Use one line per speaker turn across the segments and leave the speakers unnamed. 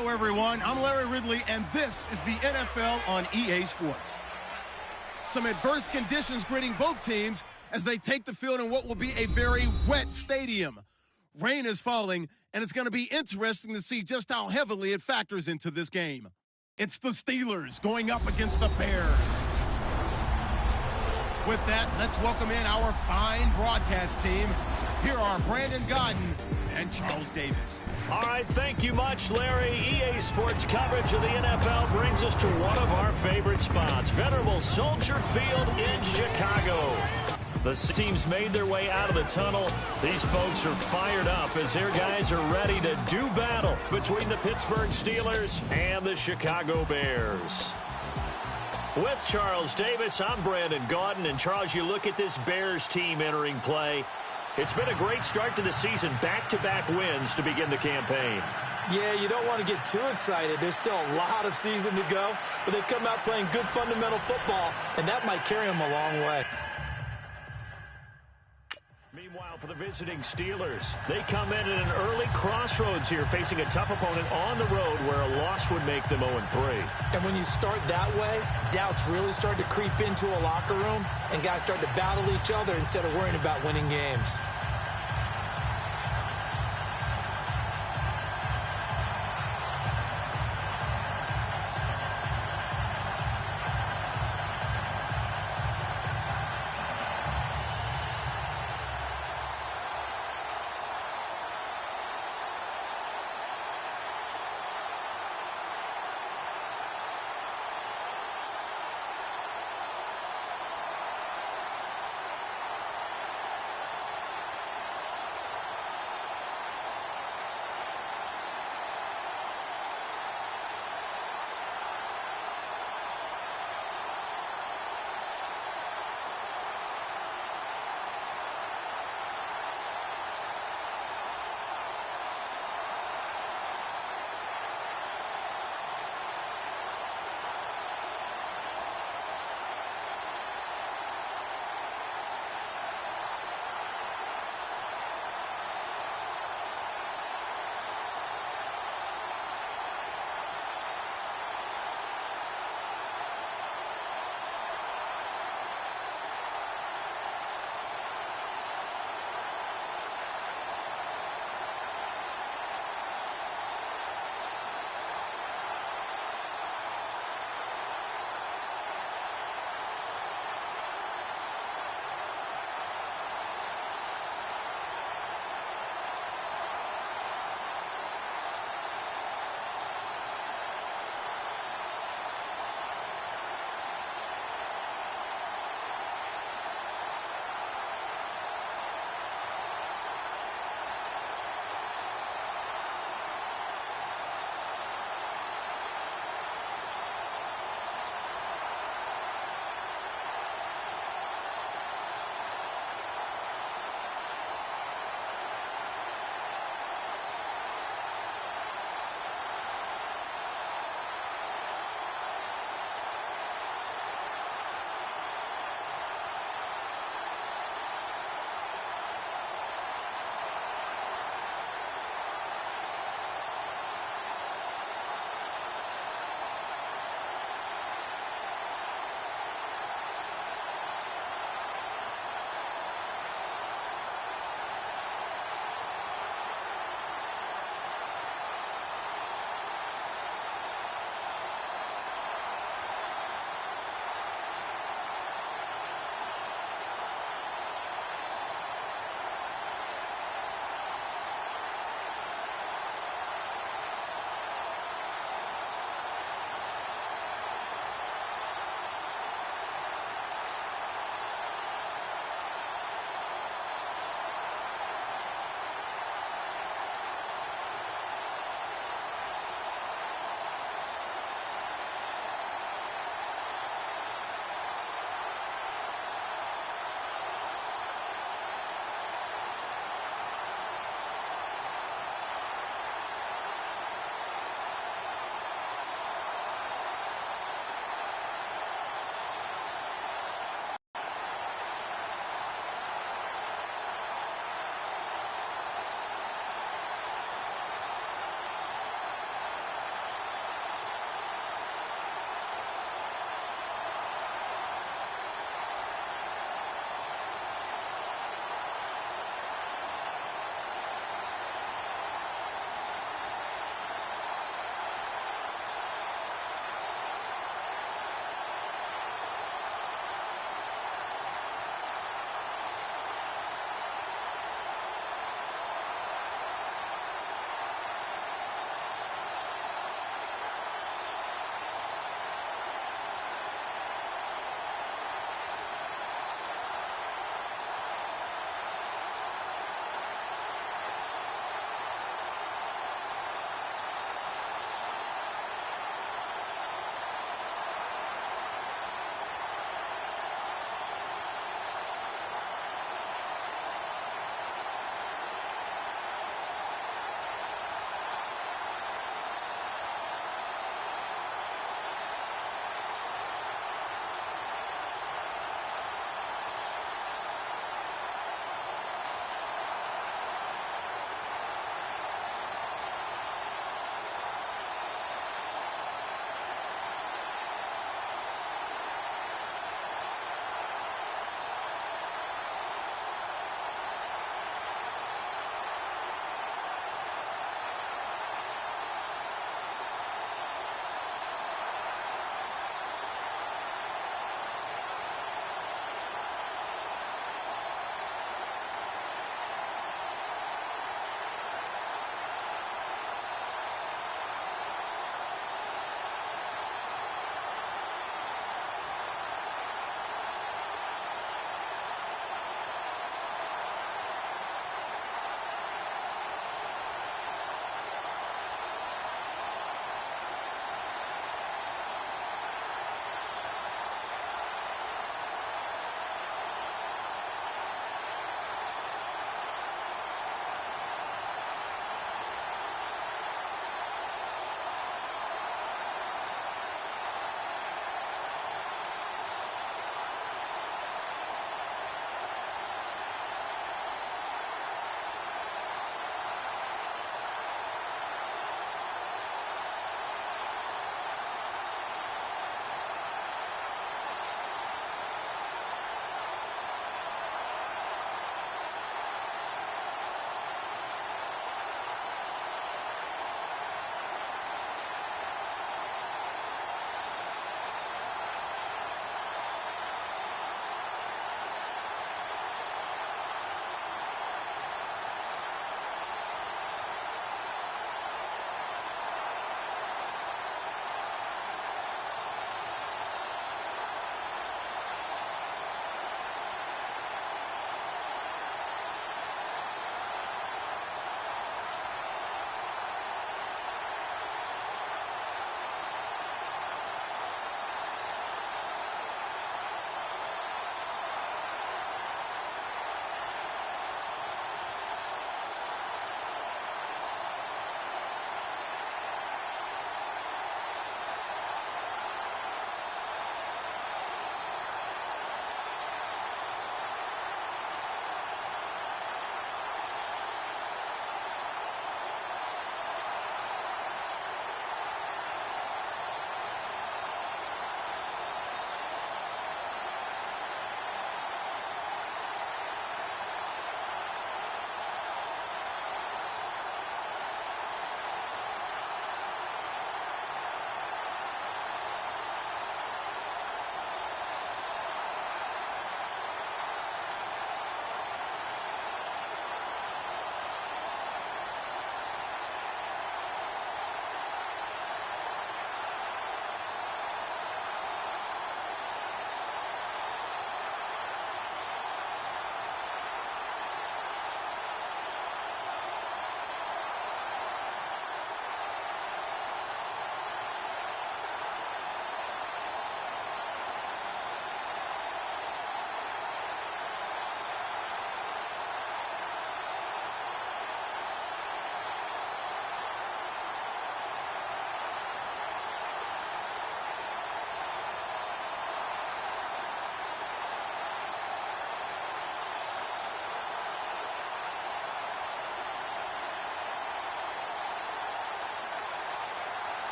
Hello, everyone. I'm Larry Ridley, and this is the NFL on EA Sports. Some adverse conditions greeting both teams as they take the field in what will be a very wet stadium. Rain is falling, and it's going to be interesting to see just how heavily it factors into this game. It's the Steelers going up against the Bears. With that, let's welcome in our fine broadcast team. Here are Brandon Godden and Charles Davis.
All right, thank you much, Larry. EA Sports coverage of the NFL brings us to one of our favorite spots, venerable Soldier Field in Chicago. The teams made their way out of the tunnel. These folks are fired up as their guys are ready to do battle between the Pittsburgh Steelers and the Chicago Bears. With Charles Davis, I'm Brandon Gaudin. And Charles, you look at this Bears team entering play. It's been a great start to the season, back-to-back wins to begin the campaign.
Yeah, you don't want to get too excited. There's still a lot of season to go, but they've come out playing good fundamental football, and that might carry them a long way.
Meanwhile, for the visiting Steelers, they come in at an early crossroads here, facing a tough opponent on the road where a loss would make them 0-3.
And when you start that way, doubts really start to creep into a locker room, and guys start to battle each other instead of worrying about winning games.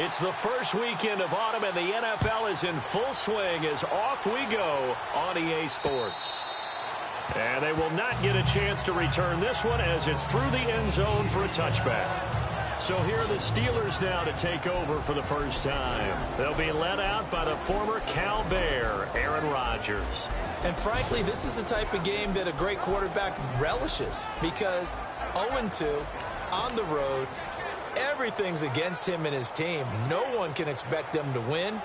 It's the first weekend of autumn, and the NFL is in full swing as off we go on EA Sports. And they will not get a chance to return this one as it's through the end zone for a touchback. So here are the Steelers now to take over for the first time. They'll be led out by the former Cal Bear, Aaron Rodgers.
And frankly, this is the type of game that a great quarterback relishes because 0-2 on the road, everything's against him and his team. No one can expect them to win.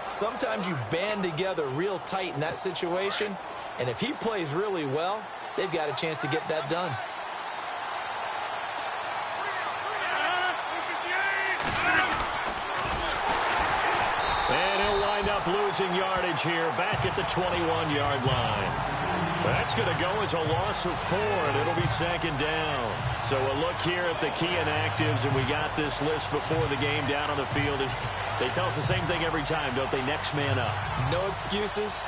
Sometimes you band together real tight in that situation, and if he plays really well, they've got a chance to get that done.
And he'll wind up losing yardage here back at the 21-yard line. That's going to go as a loss of 4, and it'll be second down. So a look here at the key inactives, and we got this list before the game down on the field. They tell us the same thing every time, don't they? Next man up.
No excuses.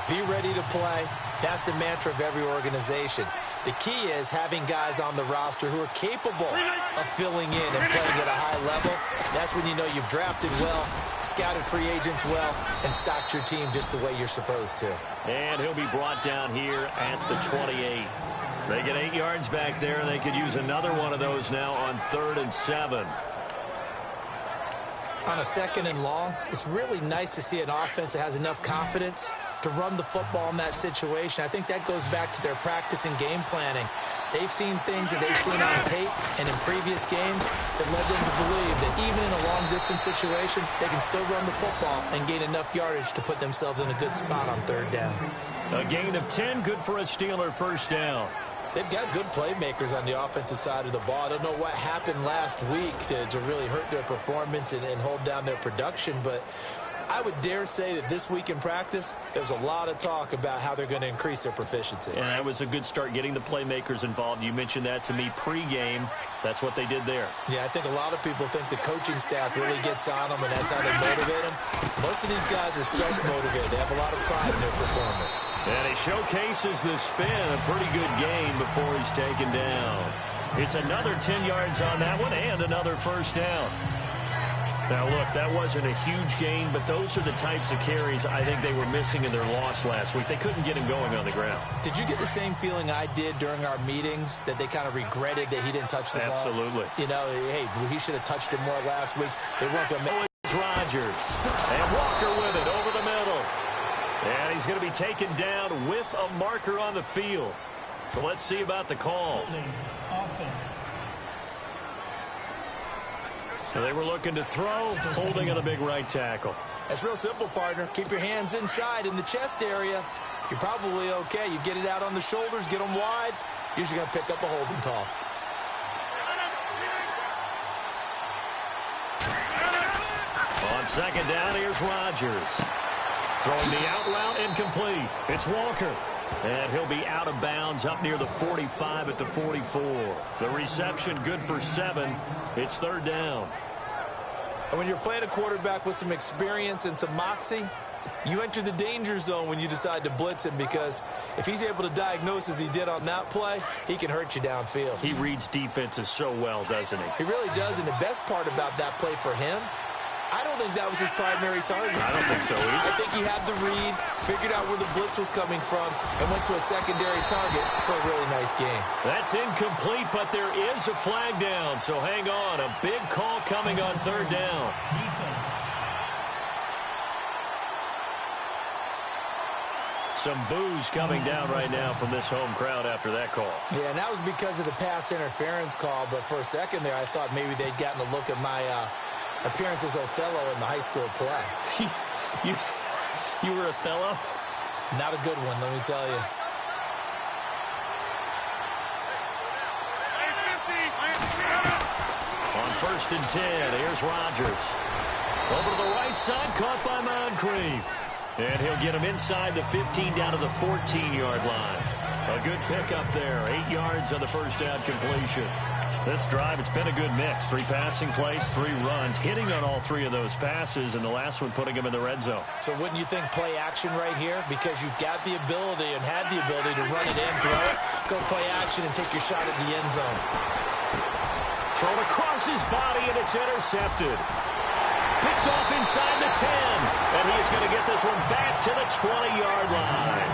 Be ready to play. That's the mantra of every organization. The key is having guys on the roster who are capable of filling in and playing at a high level. That's when you know you've drafted well, scouted free agents well, and stocked your team just the way you're supposed to.
And he'll be brought down here at the 28. They get 8 yards back there, and they could use another one of those now on 3rd and 7.
On a 2nd and long, it's really nice to see an offense that has enough confidence to run the football in that situation. I think that goes back to their practice and game planning. They've seen things that they've seen on tape and in previous games that led them to believe that even in a long-distance situation, they can still run the football and gain enough yardage to put themselves in a good spot on 3rd down.
A gain of 10, good for a Steeler first down.
They've got good playmakers on the offensive side of the ball. I don't know what happened last week to really hurt their performance and hold down their production, but I would dare say that this week in practice, there's a lot of talk about how they're going to increase their proficiency.
And that was a good start getting the playmakers involved. You mentioned that to me pregame. That's what they did there.
Yeah, I think a lot of people think the coaching staff really gets on them, and that's how they motivate them. Most of these guys are self-motivated. They have a lot of pride in their performance.
And he showcases the spin, a pretty good gain before he's taken down. It's another 10 yards on that one and another first down. Now, look, that wasn't a huge gain, but those are the types of carries I think they were missing in their loss last week. They couldn't get him going on the ground.
Did you get the same feeling I did during our meetings, that they kind of regretted that he didn't touch the ball?
Absolutely.
You know, hey, he should have touched it more last week. They weren't going to make it.
Rodgers. And Walker with it over the middle. And he's going to be taken down with a marker on the field. So let's see about the call.
Offense.
So they were looking to throw, holding on a big right tackle.
That's real simple, partner. Keep your hands inside in the chest area. You're probably okay. You get it out on the shoulders, get them wide. Usually going to pick up a holding call.
On second down, here's Rodgers. Throwing the out route, incomplete. It's Walker. And he'll be out of bounds up near the 45 at the 44. The reception good for 7. It's 3rd down.
And when you're playing a quarterback with some experience and some moxie, you enter the danger zone when you decide to blitz him, because if he's able to diagnose as he did on that play, he can hurt you downfield.
He reads defenses so well, doesn't he?
He really does, and the best part about that play for him, I don't think that was his primary target.
I don't think so either.
I think he had the read, figured out where the blitz was coming from, and went to a secondary target for a really nice game.
That's incomplete, but there is a flag down, so hang on. A big call coming on 3rd down. Some boos coming down right now from this home crowd after that call.
Yeah, and that was because of the pass interference call, but for a second there, I thought maybe they'd gotten a look at my appearance as Othello in the high school play.
You were Othello?
Not a good one, let me tell you.
On 1st and 10, here's Rodgers. Over to the right side, caught by Moncrief. And he'll get him inside the 15 down to the 14-yard line. A good pickup there, 8 yards on the first down completion. This drive, it's been a good mix. 3 passing plays, 3 runs, hitting on all 3 of those passes, and the last one putting him in the red zone.
So wouldn't you think play action right here? Because you've got the ability and had the ability to run it in, throw it, go play action, and take your shot at the end zone.
Thrown across his body, and it's intercepted. 10. And he's going to get this one back to the 20-yard line.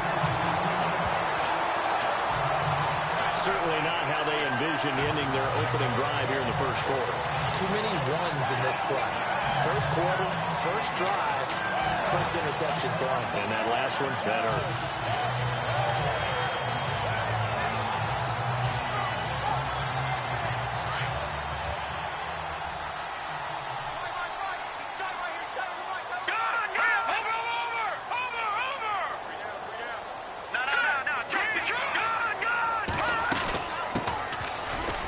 Certainly not how they envisioned ending their opening drive here in the first quarter.
Too many ones in this play. First quarter, first drive, first interception thrown.
And that last one, that hurts.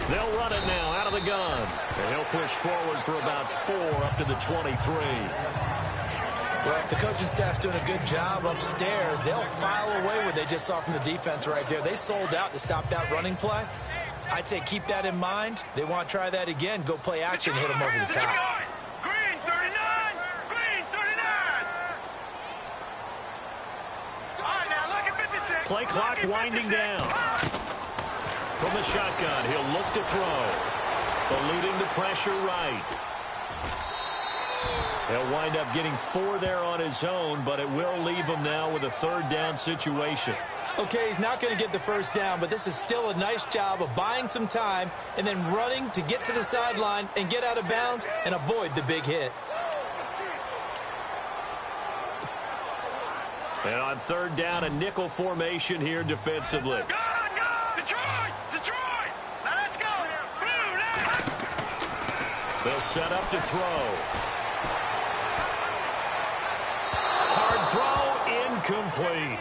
They'll run it now out of the gun. And he'll push forward for about 4 up to the 23.
Well, if the coaching staff's doing a good job upstairs, they'll file away what they just saw from the defense right there. They sold out to stop that running play. I'd say keep that in mind. They want to try that again. Go play action, hit them over the top.
Green 39! Green 39! All right, now look at 56.
Play clock winding down. From the shotgun, he'll look to throw. Eluding the pressure right. He'll wind up getting 4 there on his own, but it will leave him now with a 3rd down situation.
Okay, he's not going to get the first down, but this is still a nice job of buying some time and then running to get to the sideline and get out of bounds and avoid the big hit.
And on 3rd down, a nickel formation here defensively. They'll set up to throw. Hard throw, incomplete.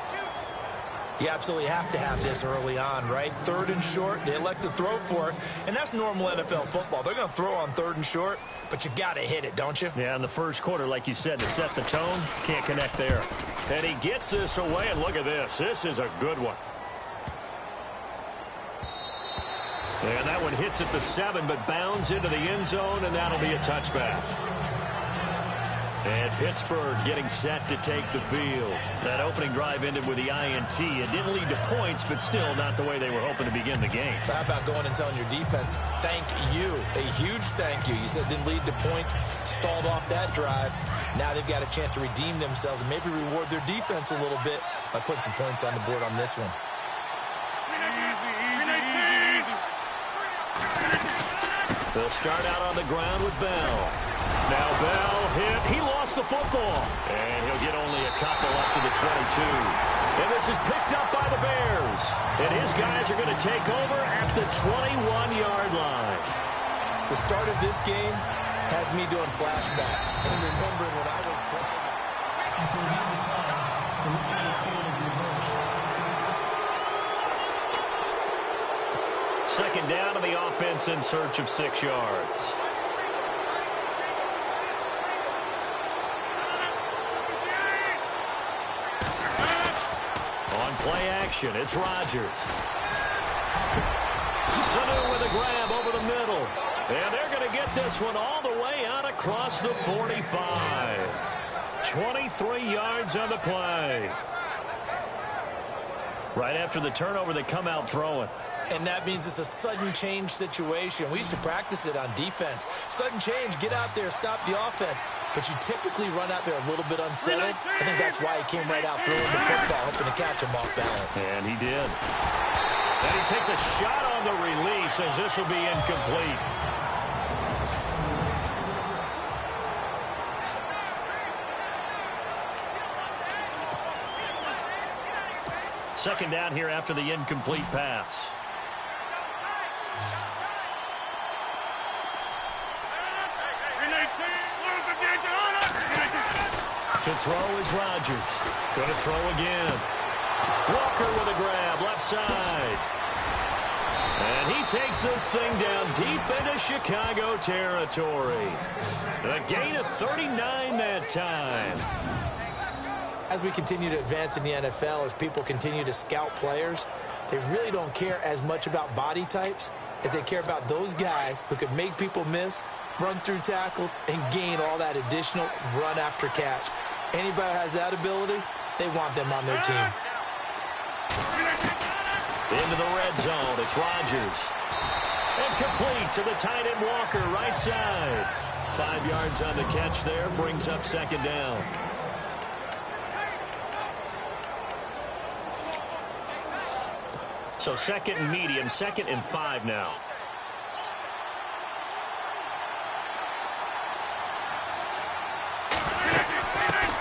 You absolutely have to have this early on, right? 3rd and short, they elect to throw for it, and that's normal NFL football. They're going to throw on 3rd and short, but you've got to hit it, don't you?
Yeah, in the first quarter, like you said, to set the tone, can't connect there. And he gets this away, and look at this. This is a good one. And that one hits at the 7, but bounds into the end zone, and that'll be a touchback. And Pittsburgh getting set to take the field. That opening drive ended with the INT. It didn't lead to points, but still not the way they were hoping to begin the game.
How about going and telling your defense, thank you, a huge thank you. You said it didn't lead to points, stalled off that drive. Now they've got a chance to redeem themselves and maybe reward their defense a little bit by putting some points on the board on this one.
They'll start out on the ground with Bell. Now Bell hit. He lost the football. And he'll get only a couple up to the 22. And this is picked up by the Bears. And his guys are going to take over at the 21-yard line.
The start of this game has me doing flashbacks and remembering when I was playing.
Second down, and the offense in search of 6 yards. On play action, it's Rodgers. Sanu with a grab over the middle. And they're going to get this one all the way out across the 45. 23 yards on the play. Right after the turnover, they come out throwing.
And that means it's a sudden change situation. We used to practice it on defense. Sudden change, get out there, stop the offense. But you typically run out there a little bit unsettled. I think that's why he came right out throwing the football, hoping to catch him off balance.
And he did. And he takes a shot on the release as this will be incomplete. Second down here after the incomplete pass. To throw is Rodgers. Going to throw again. Walker with a grab, left side. And he takes this thing down deep into Chicago territory. A gain of 39 that time.
As we continue to advance in the NFL, as people continue to scout players, they really don't care as much about body types as they care about those guys who can make people miss, run through tackles, and gain all that additional run after catch. Anybody who has that ability, they want them on their team.
Into the red zone, it's Rodgers. And complete to the tight end Walker, right side. 5 yards on the catch there, brings up second down. So second and medium, 2nd and 5 now.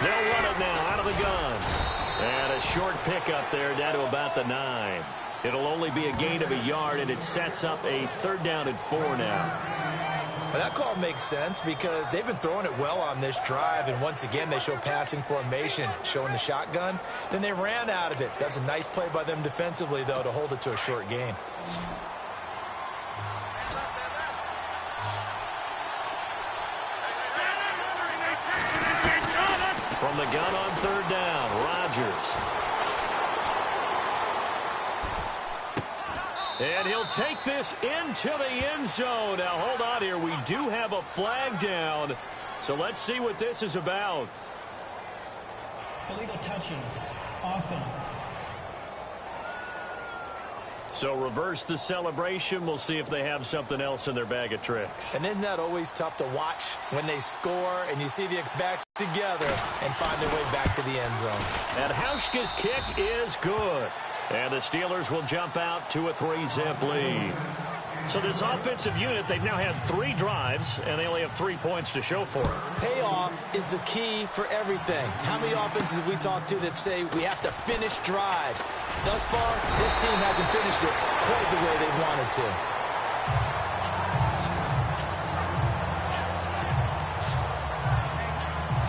They'll run it now out of the gun. And a short pickup there down to about the 9. It'll only be a gain of a yard, and it sets up a 3rd down and 4 now.
Well, that call makes sense because they've been throwing it well on this drive, and once again they show passing formation, showing the shotgun. Then they ran out of it. That was a nice play by them defensively, though, to hold it to a short gain.
From the gun on 3rd down, Rodgers. And he'll take this into the end zone. Now, hold on here. We do have a flag down. So let's see what this is about.
Illegal touching. Offense.
So reverse the celebration. We'll see if they have something else in their bag of tricks.
And isn't that always tough to watch when they score and you see the back together and find their way back to the end zone?
And Hauschka's kick is good. And the Steelers will jump out to a 3-zip lead. So this offensive unit, they've now had 3 drives, and they only have 3 points to show for it.
Payoff is the key for everything. How many offenses have we talked to that say we have to finish drives? Thus far, this team hasn't finished it quite the way they wanted to.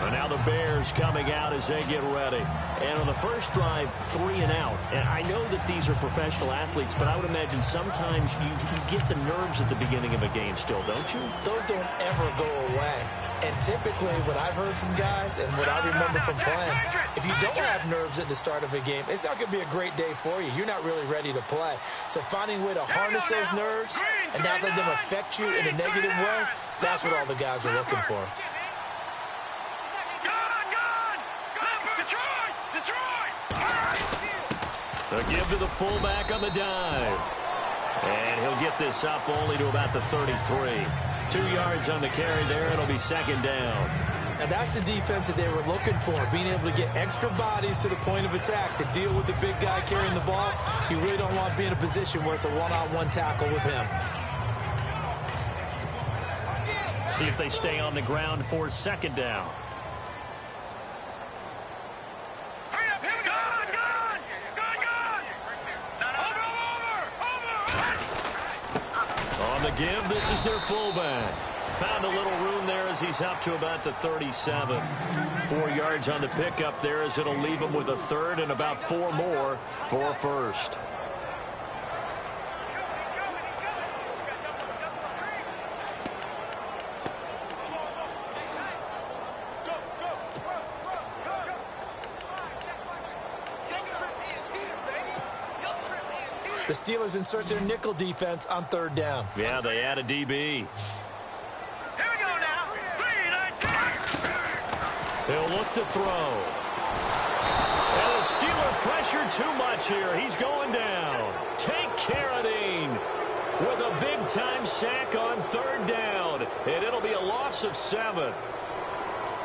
And now the Bears coming out as they get ready. And on the first drive, 3 and out. And I know that these are professional athletes, but I would imagine sometimes you get the nerves at the beginning of a game still, don't you?
Those don't ever go away. And typically what I've heard from guys and what I remember from playing, if you don't have nerves at the start of a game, it's not going to be a great day for you. You're not really ready to play. So finding a way to harness those nerves and not let them affect you in a negative way, that's what all the guys are looking for.
The give to the fullback on the dive. And he'll get this up only to about the 33. 2 yards on the carry there. It'll be 2nd down.
And that's the defense that they were looking for, being able to get extra bodies to the point of attack to deal with the big guy carrying the ball. You really don't want to be in a position where it's a one-on-one tackle with him.
See if they stay on the ground for 2nd down. On the give, this is their fullback. Found a little room there as he's up to about the 37. 4 yards on the pickup there as it'll leave him with a 3rd and about 4 more for a 1st.
The Steelers insert their nickel defense on 3rd down.
Yeah, they add a DB.
Here we go now. 3, 9, 10.
He'll look to throw. And the Steeler pressure too much here. He's going down. Take Carradine with a big-time sack on 3rd down. And it'll be a loss of 7.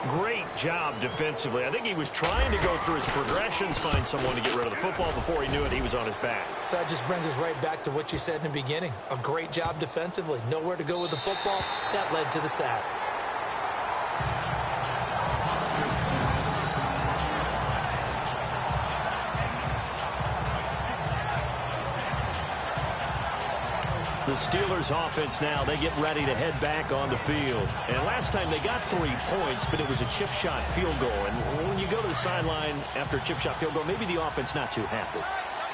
Great job defensively. I think he was trying to go through his progressions, find someone to get rid of the football. Before he knew it, he was on his back.
So that just brings us right back to what you said in the beginning. A great job defensively. Nowhere to go with the football. That led to the sack.
The Steelers offense now, they get ready to head back on the field. And last time they got 3 points, but it was a chip shot field goal. And when you go to the sideline after a chip shot field goal, maybe the offense not too happy.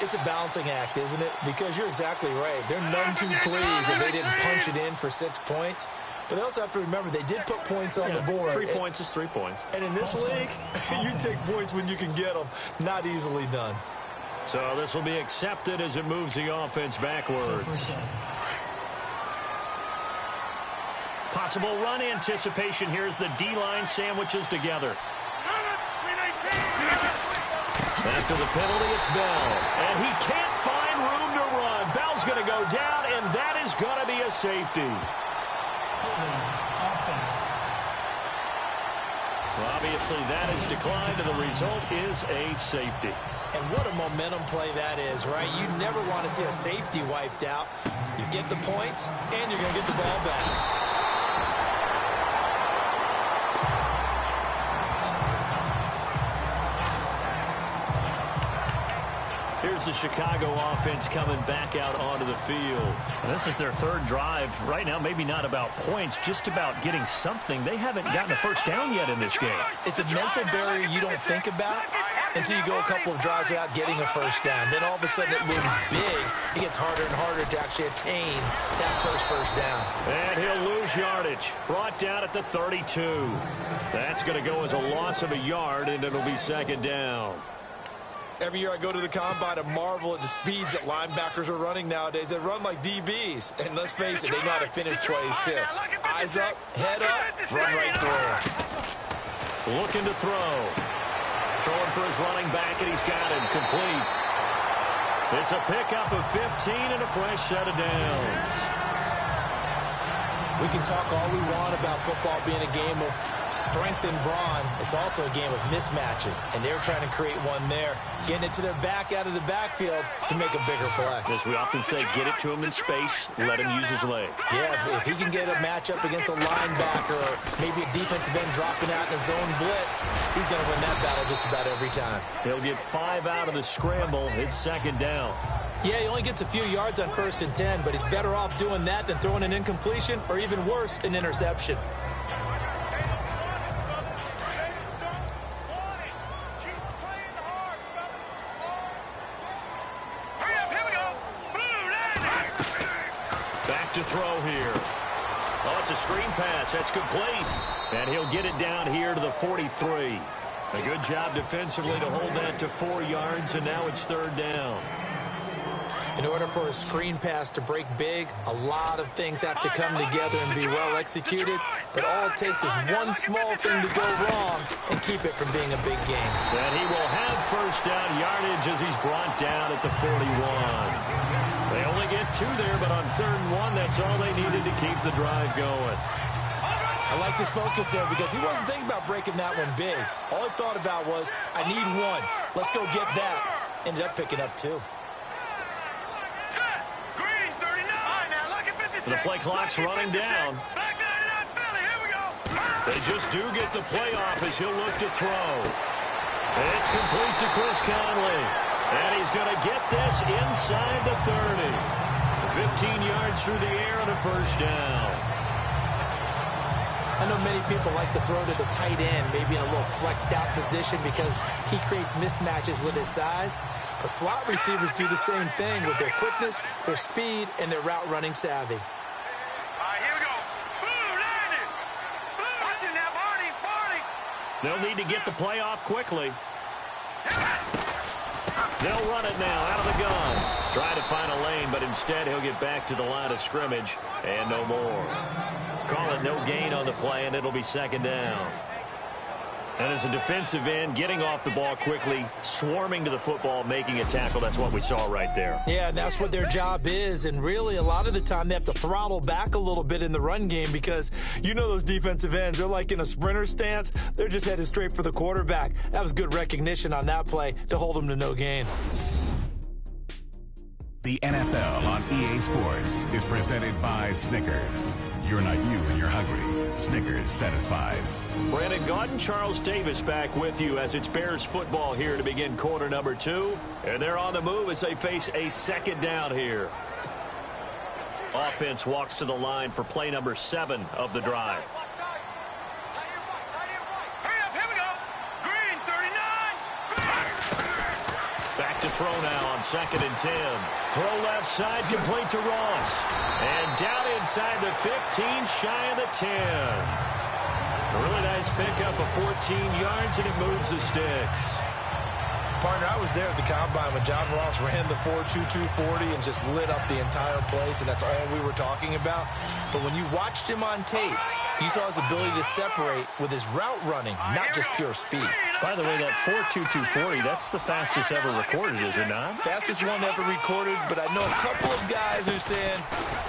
It's a balancing act, isn't it? Because you're exactly right. They're none too pleased if they didn't punch it in for 6 points. But they also have to remember they did put points on the board.
3 points is 3 points.
And in this league, you take points when you can get them. Not easily done.
So this will be accepted as it moves the offense backwards. Possible run anticipation here as the D-line sandwiches together. After the penalty, it's Bell. And he can't find room to run. Bell's going to go down, and that is going to be a safety.
Offense.
Well, obviously, that is declined, and the result is a safety.
And what a momentum play that is, right? You never want to see a safety wiped out. You get the points, and you're going to get the ball back.
Here's the Chicago offense coming back out onto the field. And this is their third drive. Right now, maybe not about points, just about getting something. They haven't gotten a first down yet in this game.
It's a mental barrier you don't think about until you go a couple of drives without getting a first down. Then all of a sudden it looms big. It gets harder and harder to actually attain that first down.
And he'll lose yardage. Brought down at the 32. That's going to go as a loss of a yard, and it'll be second down.
Every year I go to the combine and marvel at the speeds that linebackers are running nowadays. They run like DBs. And let's face it, they know how to finish plays too. Eyes up, head up, run right through.
Looking to throw. Throwing for his running back, and he's got him complete. It's a pickup of 15 and a fresh set of downs.
We can talk all we want about football being a game of strength and brawn. It's also a game of mismatches, and they're trying to create one there, getting it to their back out of the backfield to make a bigger play.
As we often say, get it to him in space, let him use his leg.
Yeah, if he can get a matchup against a linebacker or maybe a defensive end dropping out in a zone blitz, he's going to win that battle just about every time.
He'll get 5 out of the scramble. It's second down.
Yeah, he only gets a few yards on 1st and 10, but he's better off doing that than throwing an incompletion or even worse, an interception.
Back to throw here. Oh, it's a screen pass. That's complete. And he'll get it down here to the 43. A good job defensively to hold that to 4 yards, and now it's third down.
In order for a screen pass to break big, a lot of things have to come together and be well executed. But all it takes is one small thing to go wrong and keep it from being a big game.
And he will have first down yardage as he's brought down at the 41. They only get 2 there, but on 3rd and 1, that's all they needed to keep the drive going.
I like his focus there because he wasn't thinking about breaking that one big. All he thought about was, I need 1. Let's go get that. Ended up picking up 2.
The play clock's running down. They just do get the play off as he'll look to throw. It's complete to Chris Conley. And he's going to get this inside the 30. 15 yards through the air and a first down.
I know many people like to throw to the tight end, maybe in a little flexed out position because he creates mismatches with his size. But slot receivers do the same thing with their quickness, their speed, and their route running savvy.
All right, here we go. Boom, landed. Boom. Watch it now, Barney.
They'll need to get the play off quickly. They'll run it now out of the gun. Try to find a lane, but instead he'll get back to the line of scrimmage and no more. Call it no gain on the play, and it'll be second down. And as a defensive end, getting off the ball quickly, swarming to the football, making a tackle, that's what we saw right there.
Yeah, and that's what their job is. And really, a lot of the time, they have to throttle back a little bit in the run game because you know those defensive ends, they're like in a sprinter stance. They're just headed straight for the quarterback. That was good recognition on that play to hold them to no gain.
The NFL on EA Sports is presented by Snickers. You're not you when you're hungry. Snickers satisfies.
Brandon Gaudin, Charles Davis back with you as it's Bears football here to begin quarter number 2. And they're on the move as they face a second down here. Offense walks to the line for play number 7 of the drive. Back to throw now on 2nd and 10. Throw left side, complete to Ross. And down inside the 15, shy of the 10. A really nice pickup of 14 yards, and it moves the sticks.
Partner, I was there at the combine when John Ross ran the 4.22 40 and just lit up the entire place, and that's all we were talking about. But when you watched him on tape, You saw his ability to separate with his route running, not just pure speed.
By the way, that 4.22 40, that's the fastest ever recorded, is it not?
Fastest one ever recorded, but I know a couple of guys who are saying,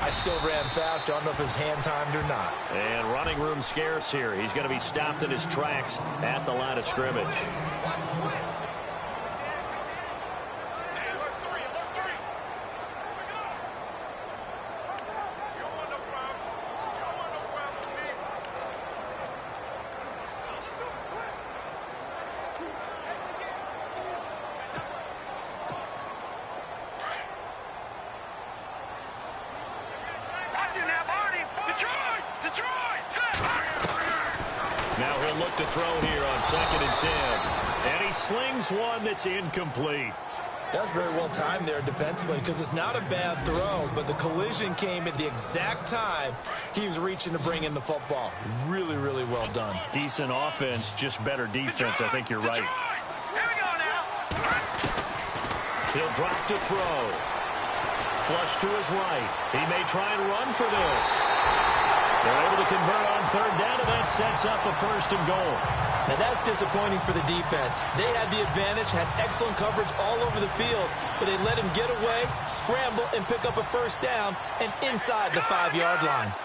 I still ran faster. I don't know if it was hand-timed or not.
And running room scarce here. He's going to be stopped in his tracks at the line of scrimmage. Now he'll look to throw here on 2nd and 10. And he slings one that's incomplete.
That's very well timed there defensively because it's not a bad throw, but the collision came at the exact time he was reaching to bring in the football. Really, really well done.
Decent offense, just better defense. I think you're right. He'll drop to throw. Flush to his right. He may try and run for this. They're able to convert on 3rd down, and that sets up a 1st and goal.
Now, that's disappointing for the defense. They had the advantage, had excellent coverage all over the field, but they let him get away, scramble, and pick up a 1st down and inside the 5-yard line.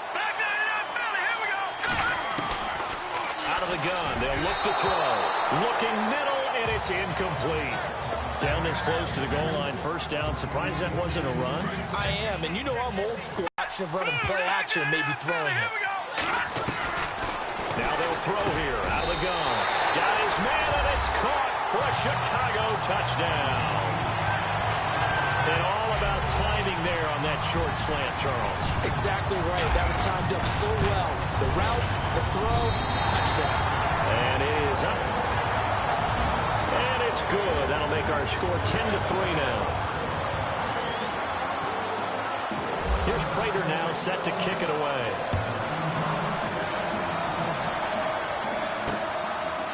Out of the gun, they'll look to throw. Looking middle, and it's incomplete. Down this close to the goal line, 1st down. Surprised that wasn't a run?
I am, and you know I'm old school. Option of running play action, maybe throwing it.
Now they'll throw here, out of the gun. Got his man, and it's caught for a Chicago touchdown. And all about timing there on that short slant, Charles.
Exactly right. That was timed up so well. The route, the throw, touchdown.
And it is up. And it's good. That'll make our score 10-3 now. Here's Prater now set to kick it away.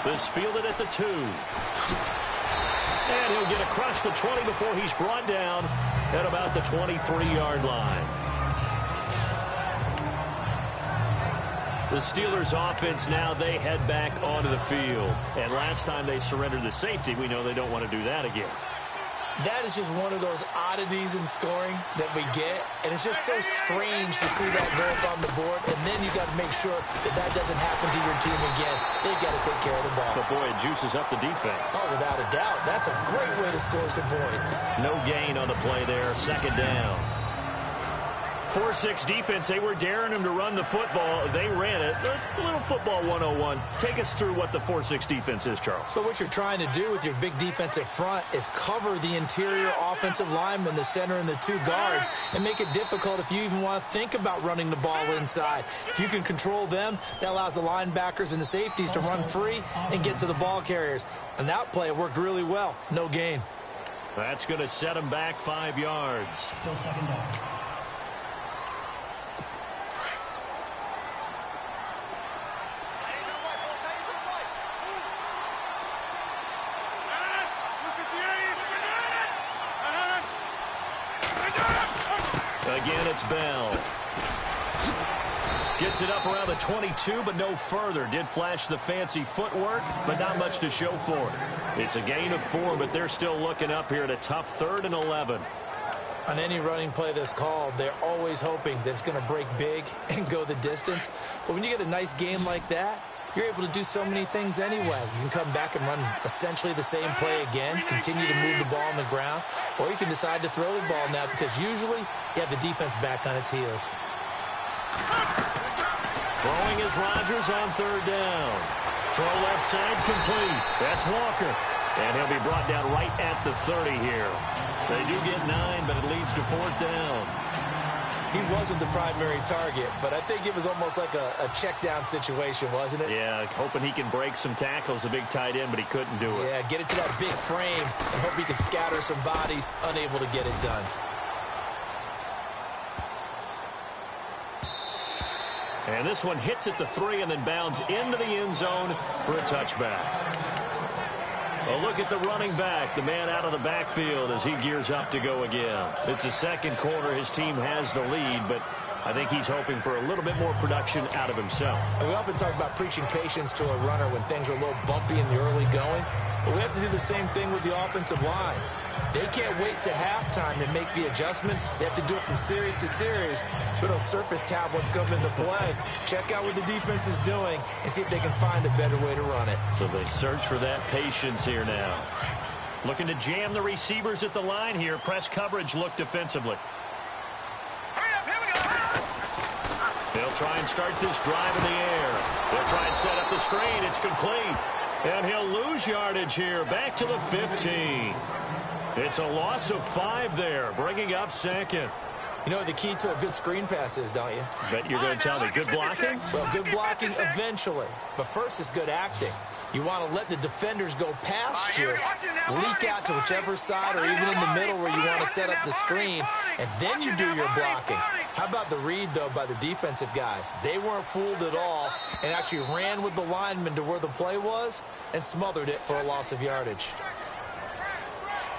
This fielded at the 2. And he'll get across the 20 before he's brought down at about the 23-yard line. The Steelers offense now, they head back onto the field. And last time they surrendered the safety, we know they don't want to do that again.
That is just one of those oddities in scoring that we get, and it's just so strange to see that go up on the board, and then you got to make sure that that doesn't happen to your team again. They've got to take care of the ball.
But, boy, it juices up the defense.
Oh, without a doubt. That's a great way to score some points.
No gain on the play there, 2nd down. 4-6 defense, they were daring him to run the football. They ran it. A little football 101. Take us through what the 4-6 defense is, Charles.
So what you're trying to do with your big defensive front is cover the interior offensive lineman, the center, and the 2 guards, and make it difficult if you even want to think about running the ball inside. If you can control them, that allows the linebackers and the safeties to run free and get to the ball carriers. And that play worked really well. No gain.
That's going to set them back 5 yards.
Still 2nd down.
Again, it's Bell. Gets it up around the 22, but no further. Did flash the fancy footwork, but not much to show for it. It's a gain of 4, but they're still looking up here at a tough 3rd and 11.
On any running play that's called, they're always hoping that it's going to break big and go the distance. But when you get a nice game like that, you're able to do so many things anyway. You can come back and run essentially the same play again, continue to move the ball on the ground, or you can decide to throw the ball now because usually you have the defense back on its heels.
Throwing is Rodgers on 3rd down. Throw left side complete. That's Walker. And he'll be brought down right at the 30 here. They do get 9, but it leads to 4th down.
He wasn't the primary target, but I think it was almost like a check-down situation, wasn't it?
Yeah, hoping he can break some tackles, a big tight end, but he couldn't do it.
Yeah, get it to that big frame and hope he can scatter some bodies, unable to get it done.
And this one hits at the 3 and then bounds into the end zone for a touchback. A look at the running back, the man out of the backfield as he gears up to go again. It's the 2nd quarter. His team has the lead, but I think he's hoping for a little bit more production out of himself.
And we often talk about preaching patience to a runner when things are a little bumpy in the early going, but we have to do the same thing with the offensive line. They can't wait to halftime to make the adjustments. They have to do it from series to series so those surface tablets come into play. Check out what the defense is doing and see if they can find a better way to run it.
So they search for that patience here now. Looking to jam the receivers at the line here. Press coverage look defensively. They'll try and start this drive in the air. They'll try and set up the screen. It's complete. And he'll lose yardage here. Back to the 15. It's a loss of 5 there, bringing up second.
You know what the key to a good screen pass is, don't you?
Bet you're going to tell me. Good blocking?
Well, good blocking eventually. But first is good acting. You want to let the defenders go past you, leak out to whichever side or even in the middle where you want to set up the screen, and then you do your blocking. How about the read, though, by the defensive guys? They weren't fooled at all and actually ran with the lineman to where the play was and smothered it for a loss of yardage.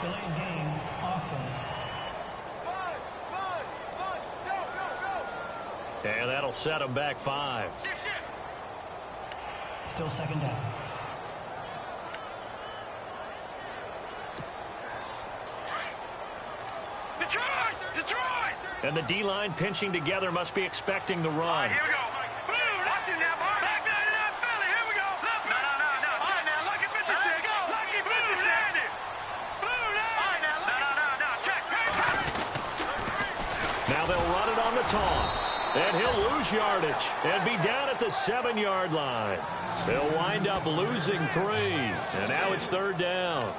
Delayed game, offense.
And that'll set them back 5.
Still second down.
Detroit!
And the D-line pinching together must be expecting the run.
Here we go. Watch it now, boy. Back there in that Philly. Here we go. No. All right, now, lucky 56. Let's go. Lucky 56. All right, now, no. Check.
Now they'll run it on the toss. And he'll lose yardage and be down at the 7-yard line. They'll wind up losing 3. And now it's 3rd down.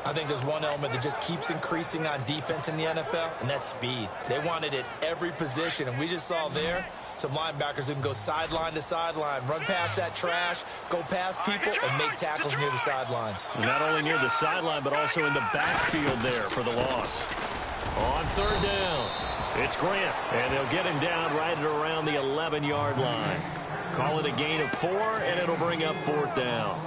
I think there's one element that just keeps increasing on defense in the NFL, and that's speed. They want it at every position, and we just saw there some linebackers who can go sideline to sideline, run past that trash, go past people, and make tackles near the sidelines.
Not only near the sideline, but also in the backfield there for the loss. On 3rd down, it's Grant, and they'll get him down right at around the 11-yard line. Call it a gain of 4, and it'll bring up 4th down.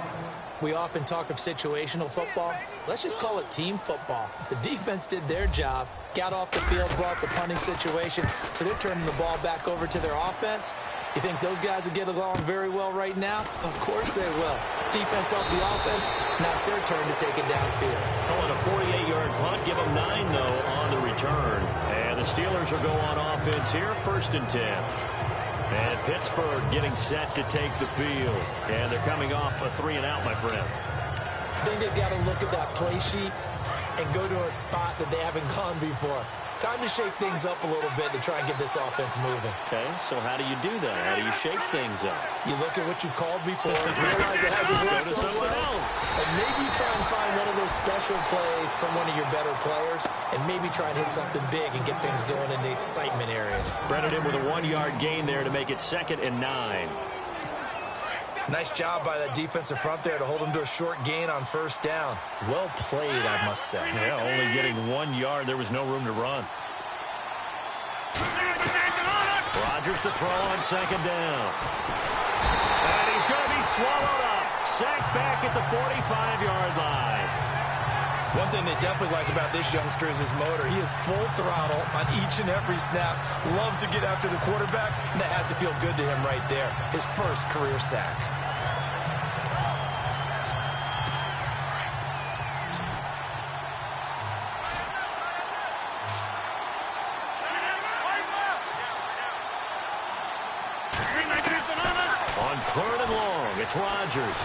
We often talk of situational football. Let's just call it team football. The defense did their job, got off the field, brought the punting situation, so they're turning the ball back over to their offense. You think those guys will get along very well right now? Of course they will. Defense helped the offense. Now it's their turn to take it downfield.
Calling a 48-yard punt, give them 9, though, on the return. And the Steelers will go on offense here, 1st and 10. And Pittsburgh getting set to take the field. And they're coming off a 3-and-out, my friend.
I think they've got to look at that play sheet and go to a spot that they haven't gone before. Time to shake things up a little bit to try and get this offense moving.
Okay, so how do you do that? How do you shake things up?
You look at what you've called before, realize it hasn't worked so well, and maybe try and find one of those special plays from one of your better players, and maybe try and hit something big and get things going in the excitement area.
Credit him with a 1-yard gain there to make it 2nd and 9.
Nice job by that defensive front there to hold him to a short gain on 1st down. Well played, I must say.
Yeah, only getting 1 yard. There was no room to run. Rodgers to throw on 2nd down. And he's going to be swallowed up. Sacked back at the 45-yard line.
One thing they definitely like about this youngster is his motor. He is full throttle on each and every snap. Loves to get after the quarterback, and that has to feel good to him right there. His first career sack.
On 3rd and long, it's Rodgers.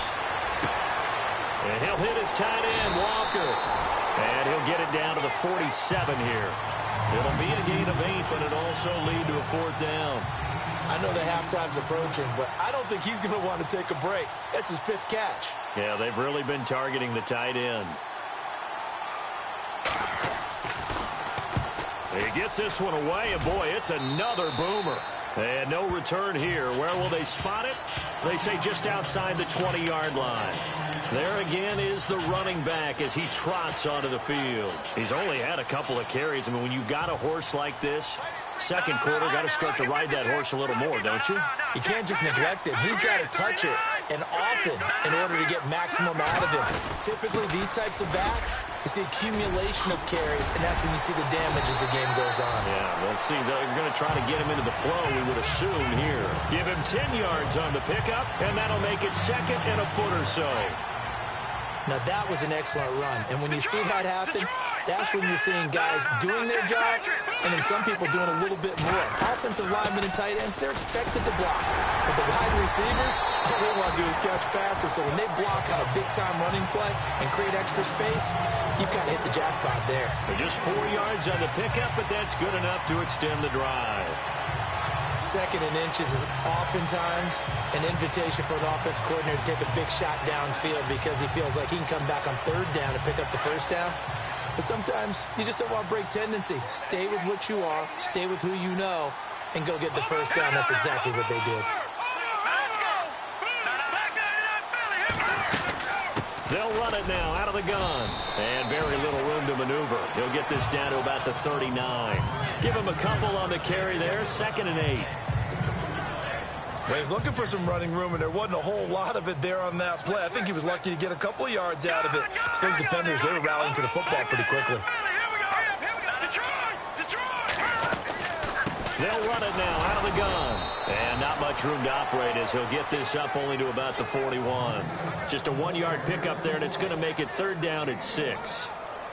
And he'll hit his tight end, Walker. And he'll get it down to the 47 here. It'll be a gain of 8, but it'll also lead to a 4th down.
I know that halftime's approaching, but I don't think he's going to want to take a break. That's his 5th catch.
Yeah, they've really been targeting the tight end. He gets this one away, and boy, it's another boomer. And no return here. Where will they spot it? They say just outside the 20-yard line. There again is the running back as he trots onto the field. He's only had a couple of carries. I mean, when you've got a horse like this, 2nd quarter, got to start to ride that horse a little more, don't you?
You can't just neglect him. He's got to touch it. and often in order to get maximum out of him. Typically, these types of backs, it's the accumulation of carries, and that's when you see the damage as the game goes on.
Yeah, let's see. They're going to try to get him into the flow, we would assume here. Give him 10 yards on the pickup, and that'll make it second and a foot or so.
Now, that was an excellent run. And when you see that happen, that's when you're seeing guys doing their job and then some people doing a little bit more. Offensive linemen and tight ends, they're expected to block. But the wide receivers, all they want to do is catch passes. So when they block on a big-time running play and create extra space, you've got to hit the jackpot there.
They're just 4 yards on the pickup, but that's good enough to extend the drive.
Second and inches is oftentimes an invitation for an offense coordinator to take a big shot downfield because he feels like he can come back on third down and pick up the first down. But sometimes you just don't want to break tendency. Stay with what you are, stay with who you know, and go get the first down. That's exactly what they did.
They'll run it now out of the gun. And very little room to maneuver. He'll get this down to about the 39. Give him a couple on the carry there. 2nd and 8.
Well, he's looking for some running room, and there wasn't a whole lot of it there on that play. I think he was lucky to get a couple of yards out of it. So those defenders, they were rallying to the football pretty quickly.
They'll run it now out of the gun. And not much room to operate as he'll get this up only to about the 41. Just a 1-yard pickup there, and it's going to make it 3rd down at 6.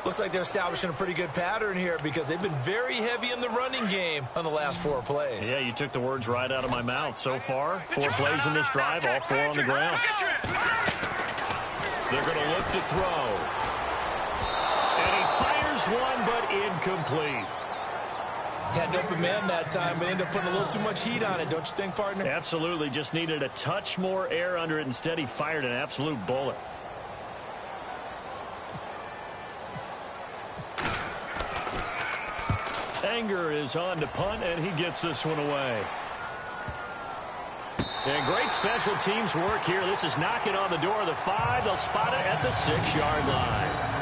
Looks like they're establishing a pretty good pattern here because they've been very heavy in the running game on the last 4 plays.
Yeah, you took the words right out of my mouth. So far, 4 plays in this drive, all 4 on the ground. They're going to look to throw. And he fires one, but incomplete.
Had an open man that time, but ended up putting a little too much heat on it, don't you think, partner?
Absolutely. Just needed a touch more air under it. Instead, he fired an absolute bullet. Anger is on to punt, and he gets this one away. And great special teams work here. This is knocking on the door of the 5. They'll spot it at the 6-yard line.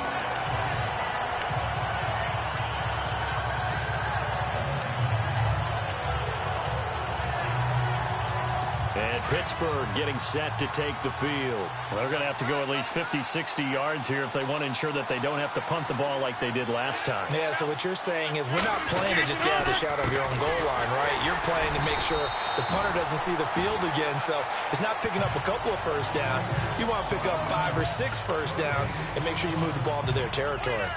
And Pittsburgh getting set to take the field. Well, they're going to have to go at least 50, 60 yards here if they want to ensure that they don't have to punt the ball like they did last time.
Yeah, so what you're saying is we're not playing to just get out of the shadow of your own goal line, right? You're playing to make sure the punter doesn't see the field again. So it's not picking up a couple of first downs. You want to pick up 5 or 6 first downs and make sure you move the ball into their territory.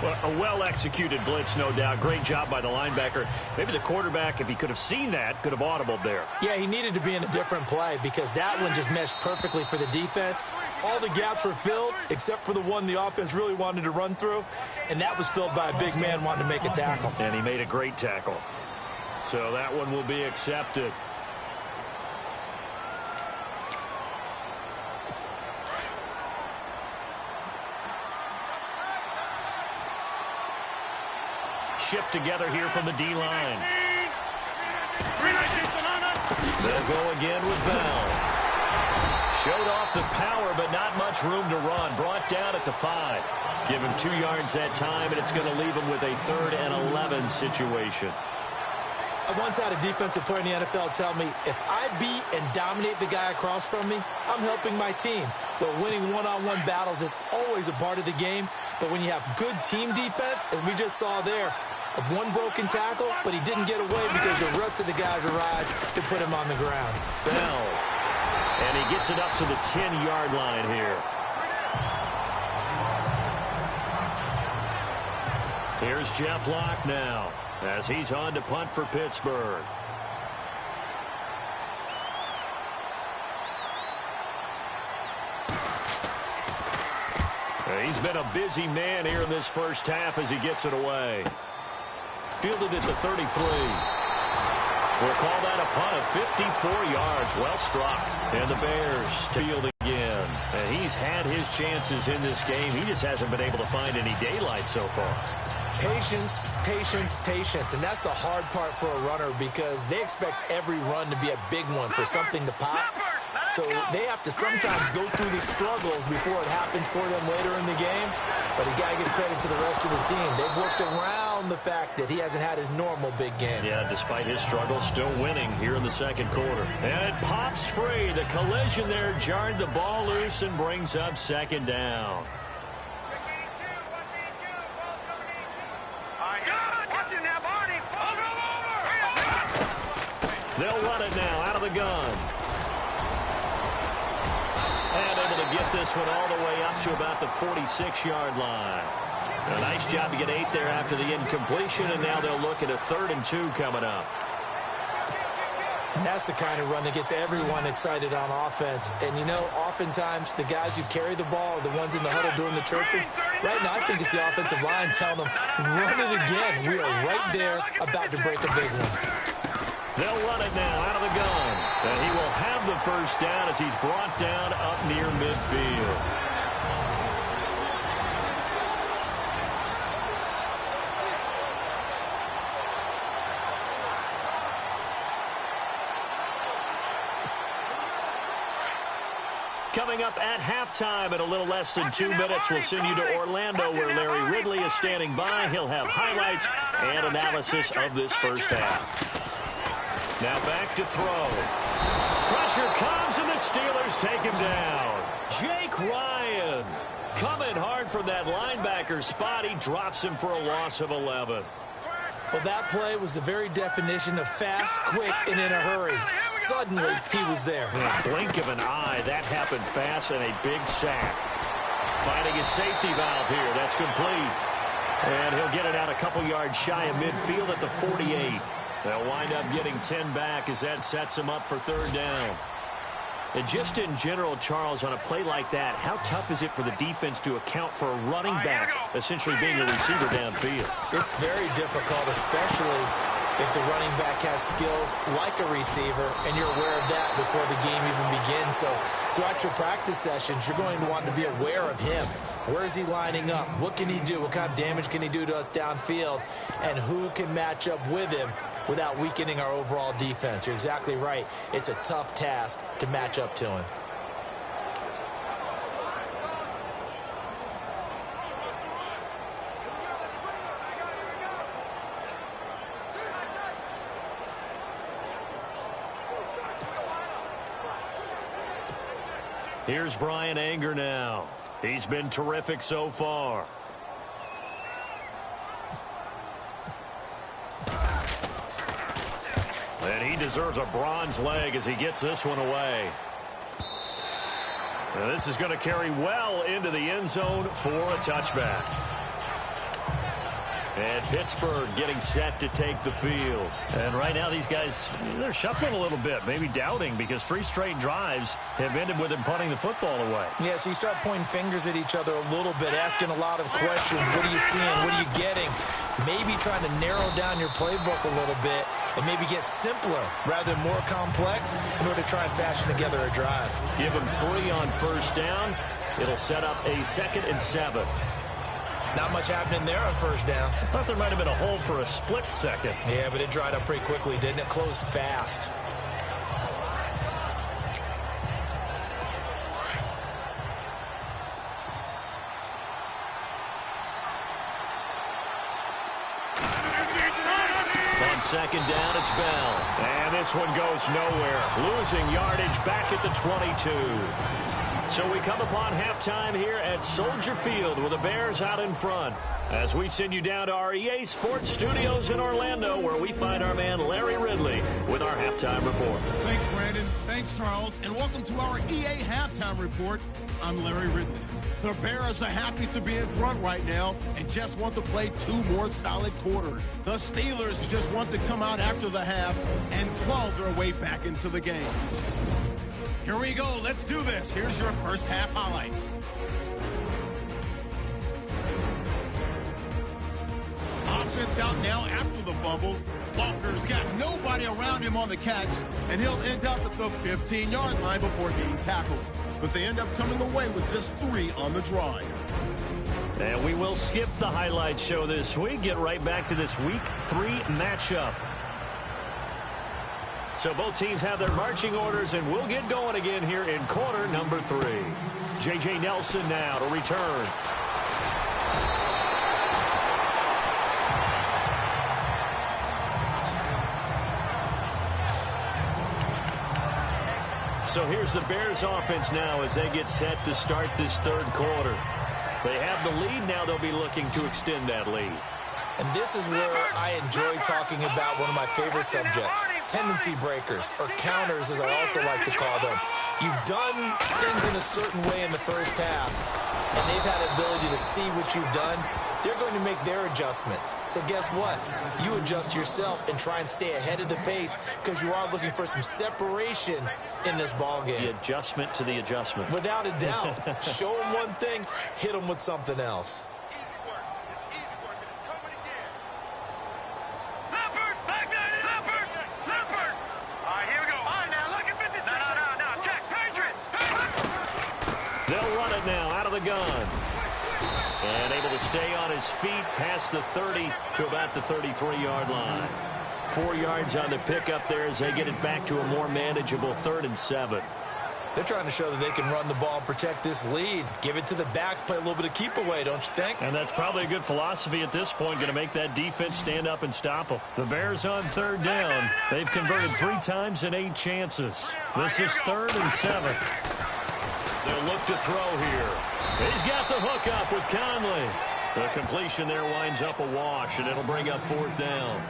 Well, a well-executed blitz, no doubt. Great job by the linebacker. Maybe the quarterback, if he could have seen that, could have audibled there.
Yeah, he needed to be in a different play because that one just meshed perfectly for the defense. All the gaps were filled except for the one the offense really wanted to run through, and that was filled by a big man wanting to make a tackle.
And he made a great tackle. So that one will be accepted. Shift together here from the D-line. They'll go again with Bell. Showed off the power, but not much room to run. Brought down at the 5. Give him 2 yards that time, and it's going to leave him with a 3rd and 11 situation.
I once had a defensive player in the NFL tell me, if I beat and dominate the guy across from me, I'm helping my team. Well, winning one-on-one battles is always a part of the game, but when you have good team defense, as we just saw there, one broken tackle, but he didn't get away because the rest of the guys arrived to put him on the ground.
Bell. And he gets it up to the 10-yard line here. Here's Jeff Locke now as he's on to punt for Pittsburgh. He's been a busy man here in this first half as he gets it away. Fielded at the 33. We'll call that a punt of 54 yards. Well struck. And the Bears field again. And he's had his chances in this game. He just hasn't been able to find any daylight so far.
Patience, patience, patience. And that's the hard part for a runner because they expect every run to be a big one for something to pop. So they have to sometimes go through the struggles before it happens for them later in the game. But you got to give credit to the rest of the team. They've worked around the fact that he hasn't had his normal big game.
Yeah, despite his struggles, still winning here in the second quarter. And it pops free. The collision there jarred the ball loose and brings up second down. They'll run it now out of the gun. And able to get this one all the way up to about the 46-yard line. A nice job to get 8 there after the incompletion, and now they'll look at a 3rd and 2 coming up.
And that's the kind of run that gets everyone excited on offense. And, you know, oftentimes the guys who carry the ball are the ones in the huddle doing the chirping. Right now, I think it's the offensive line telling them, run it again. We are right there about to break a big one.
They'll run it now out of the gun. And he will have the first down as he's brought down up near midfield. Coming up at halftime in a little less than 2 minutes, we'll send you to Orlando where Larry Ridley is standing by. He'll have highlights and analysis of this first half. Now back to throw. Pressure comes and the Steelers take him down. Jake Ryan coming hard from that linebacker spot. He drops him for a loss of 11.
Well, that play was the very definition of fast, quick, and in a hurry. Suddenly, he was there.
In a blink of an eye, that happened fast and a big sack. Finding his safety valve here. That's complete. And he'll get it out a couple yards shy of midfield at the 48. They'll wind up getting 10 back as that sets them up for 3rd down. And just in general, Charles, on a play like that, how tough is it for the defense to account for a running back essentially being a receiver downfield?
It's very difficult, especially if the running back has skills like a receiver, and you're aware of that before the game even begins. So throughout your practice sessions, you're going to want to be aware of him. Where is he lining up? What can he do? What kind of damage can he do to us downfield? And who can match up with him without weakening our overall defense? You're exactly right. It's a tough task to match up to him.
Here's Brian Anger now. He's been terrific so far. And he deserves a bronze leg as he gets this one away. Now this is going to carry well into the end zone for a touchback. And Pittsburgh getting set to take the field. And right now these guys, they're shuffling a little bit, maybe doubting, because 3 straight drives have ended with them punting the football away.
Yeah, so you start pointing fingers at each other a little bit, asking a lot of questions. What are you seeing? What are you getting? Maybe trying to narrow down your playbook a little bit and maybe get simpler rather than more complex in order to try and fashion together a drive.
Give them 3 on first down. It'll set up a 2nd and 7.
Not much happening there on first down.
I thought there might have been a hole for a split second.
Yeah, but it dried up pretty quickly, didn't it? Closed fast.
On second down, it's Bell. And this one goes nowhere. Losing yardage back at the 22. So we come upon halftime here at Soldier Field with the Bears out in front as we send you down to our EA Sports Studios in Orlando where we find our man Larry Ridley with our halftime report.
Thanks, Brandon. Thanks, Charles. And welcome to our EA Halftime Report. I'm Larry Ridley. The Bears are happy to be in front right now and just want to play 2 more solid quarters. The Steelers just want to come out after the half and claw their way back into the game. Here we go. Let's do this. Here's your first half highlights. Offense out now after the fumble. Walker's got nobody around him on the catch, and he'll end up at the 15-yard line before being tackled. But they end up coming away with just 3 on the drive.
And we will skip the highlight show this week. Get right back to this Week 3 matchup. So both teams have their marching orders, and we'll get going again here in quarter number 3. J.J. Nelson now to return. So here's the Bears offense now as they get set to start this third quarter. They have the lead. Now they'll be looking to extend that lead.
And this is where I enjoy talking about one of my favorite subjects, tendency breakers, or counters as I also like to call them. You've done things in a certain way in the first half, and they've had the ability to see what you've done. They're going to make their adjustments. So guess what? You adjust yourself and try and stay ahead of the pace because you are looking for some separation in this ballgame.
The adjustment to the adjustment.
Without a doubt. Show them one thing, hit them with something else.
They'll run it now out of the gun. And able to stay on his feet past the 30 to about the 33-yard line. 4 yards on the pickup there as they get it back to a more manageable 3rd and 7.
They're trying to show that they can run the ball and protect this lead. Give it to the backs, play a little bit of keep away, don't you think?
And that's probably a good philosophy at this point, going to make that defense stand up and stop them. The Bears on 3rd down. They've converted 3 times in 8 chances. This is 3rd and 7. They'll look to throw here. He's got the hook up with Conley. The completion there winds up a wash, and it'll bring up 4th down.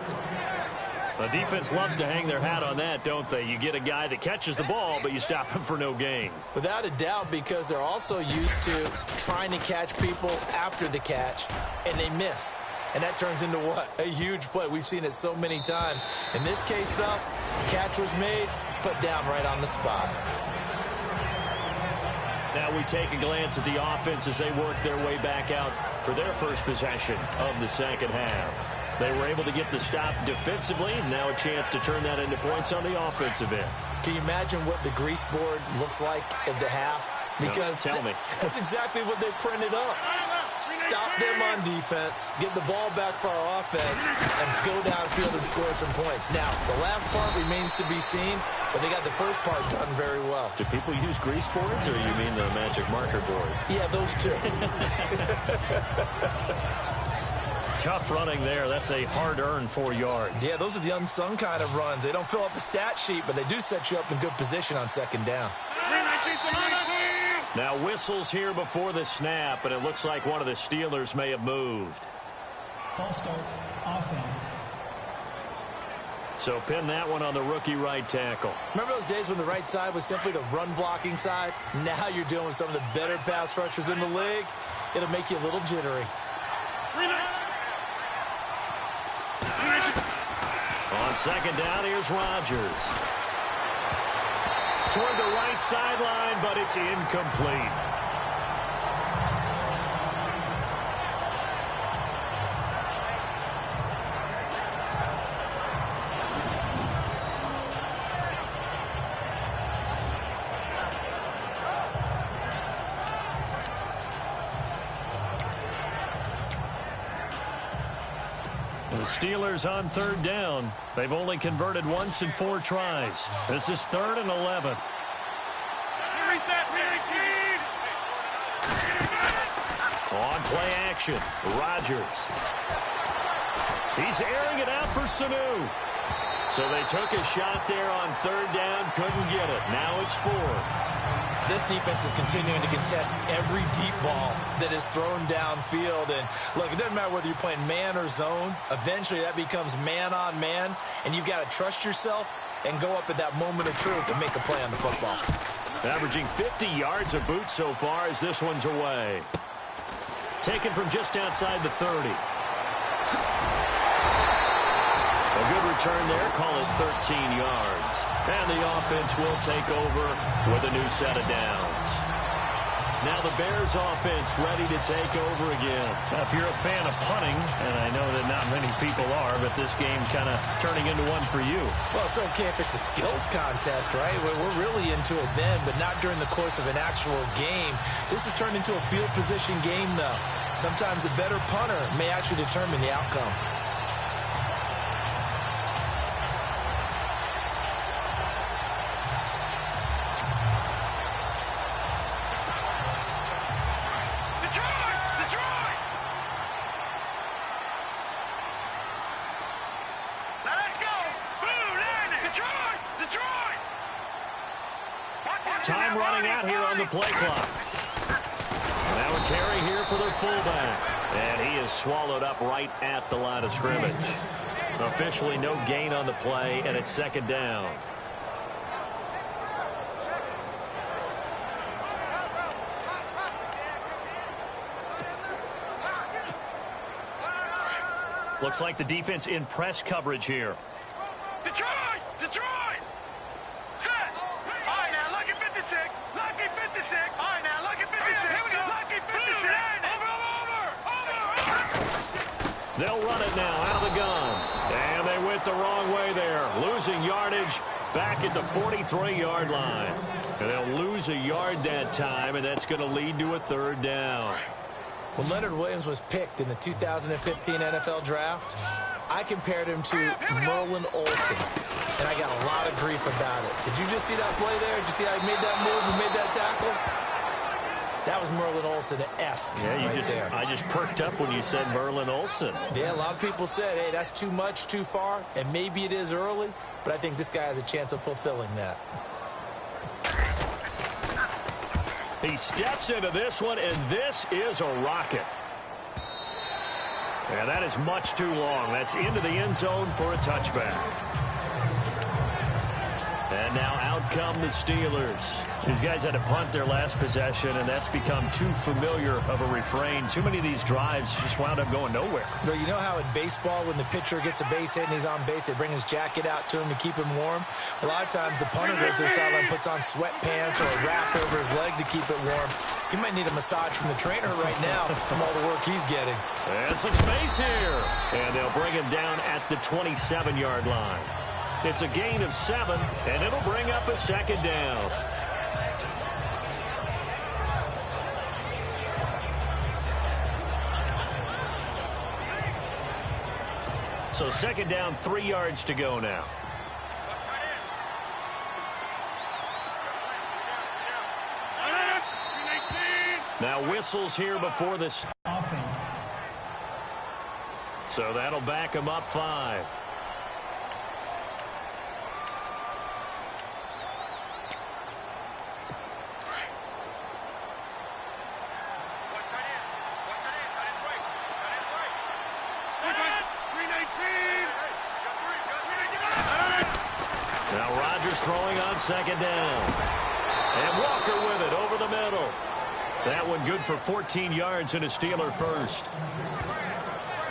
The defense loves to hang their hat on that, don't they? You get a guy that catches the ball, but you stop him for no gain.
Without a doubt, because they're also used to trying to catch people after the catch, and they miss. And that turns into what? A huge play. We've seen it so many times. In this case, though, catch was made, put down right on the spot.
Now we take a glance at the offense as they work their way back out for their first possession of the second half. They were able to get the stop defensively. Now a chance to turn that into points on the offensive end.
Can you imagine what the grease board looks like at the half? Because
no, tell me.
That's exactly what they printed up. Stop them on defense, get the ball back for our offense, and go downfield and score some points. Now, the last part remains to be seen, but they got the first part done very well.
Do people use grease boards, or you mean the magic marker board?
Yeah, those two.
Tough running there. That's a hard-earned 4 yards.
Yeah, those are the unsung kind of runs. They don't fill up the stat sheet, but they do set you up in good position on second down.
Now whistles here before the snap, and it looks like one of the Steelers may have moved.
False start, offense.
So pin that one on the rookie right tackle.
Remember those days when the right side was simply the run-blocking side? Now you're dealing with some of the better pass rushers in the league. It'll make you a little jittery.
On second down, here's Rodgers. Toward the right sideline, but it's incomplete. The Steelers on 3rd down. They've only converted once in 4 tries. This is 3rd and 11. On play action, Rodgers. He's airing it out for Sanu. So they took a shot there on 3rd down, couldn't get it. Now it's 4th.
This defense is continuing to contest every deep ball that is thrown downfield. And, look, it doesn't matter whether you're playing man or zone. Eventually, that becomes man-on-man, and you've got to trust yourself and go up at that moment of truth and make a play on the football.
Averaging 50 yards a boot so far as this one's away. Taken from just outside the 30. A good return there, call it 13 yards. And the offense will take over with a new set of downs. Now the Bears offense ready to take over again. Now, if you're a fan of punting, and I know that not many people are, but this game kind of turning into one for you.
Well, it's okay if it's a skills contest, right? We're really into it then, but not during the course of an actual game. This has turned into a field position game, though. Sometimes a better punter may actually determine the outcome.
the play clock. Now a carry here for the fullback. And he is swallowed up right at the line of scrimmage. Officially no gain on the play, and it's second down. Looks like the defense in press coverage here.
Detroit! Detroit! Set! All right, now, lucky 56. Lucky 56. All right, now, lucky 56. Here we go. Lucky 56. Over.
They'll run it now out of the gun. And they went the wrong way there. Losing yardage back at the 43-yard line. And they'll lose a yard that time, and that's going to lead to a third down.
When Leonard Williams was picked in the 2015 NFL Draft, I compared him to Merlin Olsen, and I got a lot of grief about it. Did you just see that play there? Did you see how he made that move and made that tackle? That was Merlin Olsen-esque.
Yeah, I just perked up when you said Merlin Olsen.
Yeah, a lot of people said, hey, that's too much, too far, and maybe it is early, but I think this guy has a chance of fulfilling that.
He steps into this one, and this is a rocket. And that is much too long. That's into the end zone for a touchback. And now out come the Steelers. These guys had to punt their last possession, and that's become too familiar of a refrain. Too many of these drives just wound up going nowhere.
But you know how in baseball, when the pitcher gets a base hit and he's on base, they bring his jacket out to him to keep him warm? A lot of times the punter goes to the sideline, puts on sweatpants or a wrap over his leg to keep it warm. He might need a massage from the trainer right now from all the work he's getting.
And some space here. And they'll bring him down at the 27-yard line. It's a gain of 7, and it'll bring up a second down. So second down, 3 yards to go now. Now whistles here before this.
Offense.
So that'll back him up 5. Now Rodgers throwing on second down. And Walker with it over the middle. That one good for 14 yards and a Steeler first.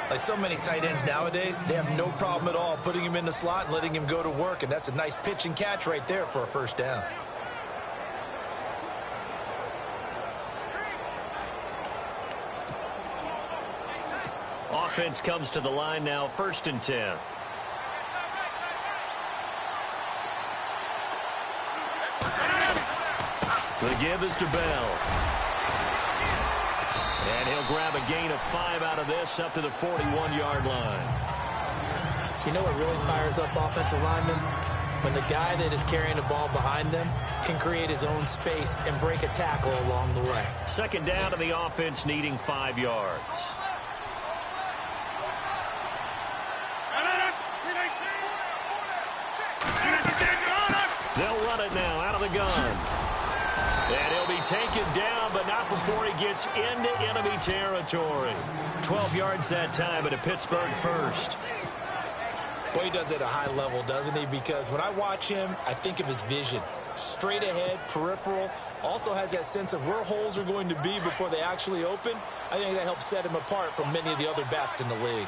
Like so many tight ends nowadays, they have no problem at all putting him in the slot and letting him go to work, and that's a nice pitch and catch right there for a first down.
Offense comes to the line now, 1st and 10. The give is to Bell. And he'll grab a gain of 5 out of this up to the 41-yard line.
You know what really fires up offensive linemen? When the guy that is carrying the ball behind them can create his own space and break a tackle along the way.
Second down to the offense needing 5 yards. They'll run it now out of the gun. And he'll be taken down, but not before he gets into enemy territory. 12 yards that time at a Pittsburgh first.
Boy, he does it at a high level, doesn't he? Because when I watch him, I think of his vision. Straight ahead, peripheral, also has that sense of where holes are going to be before they actually open. I think that helps set him apart from many of the other backs in the league.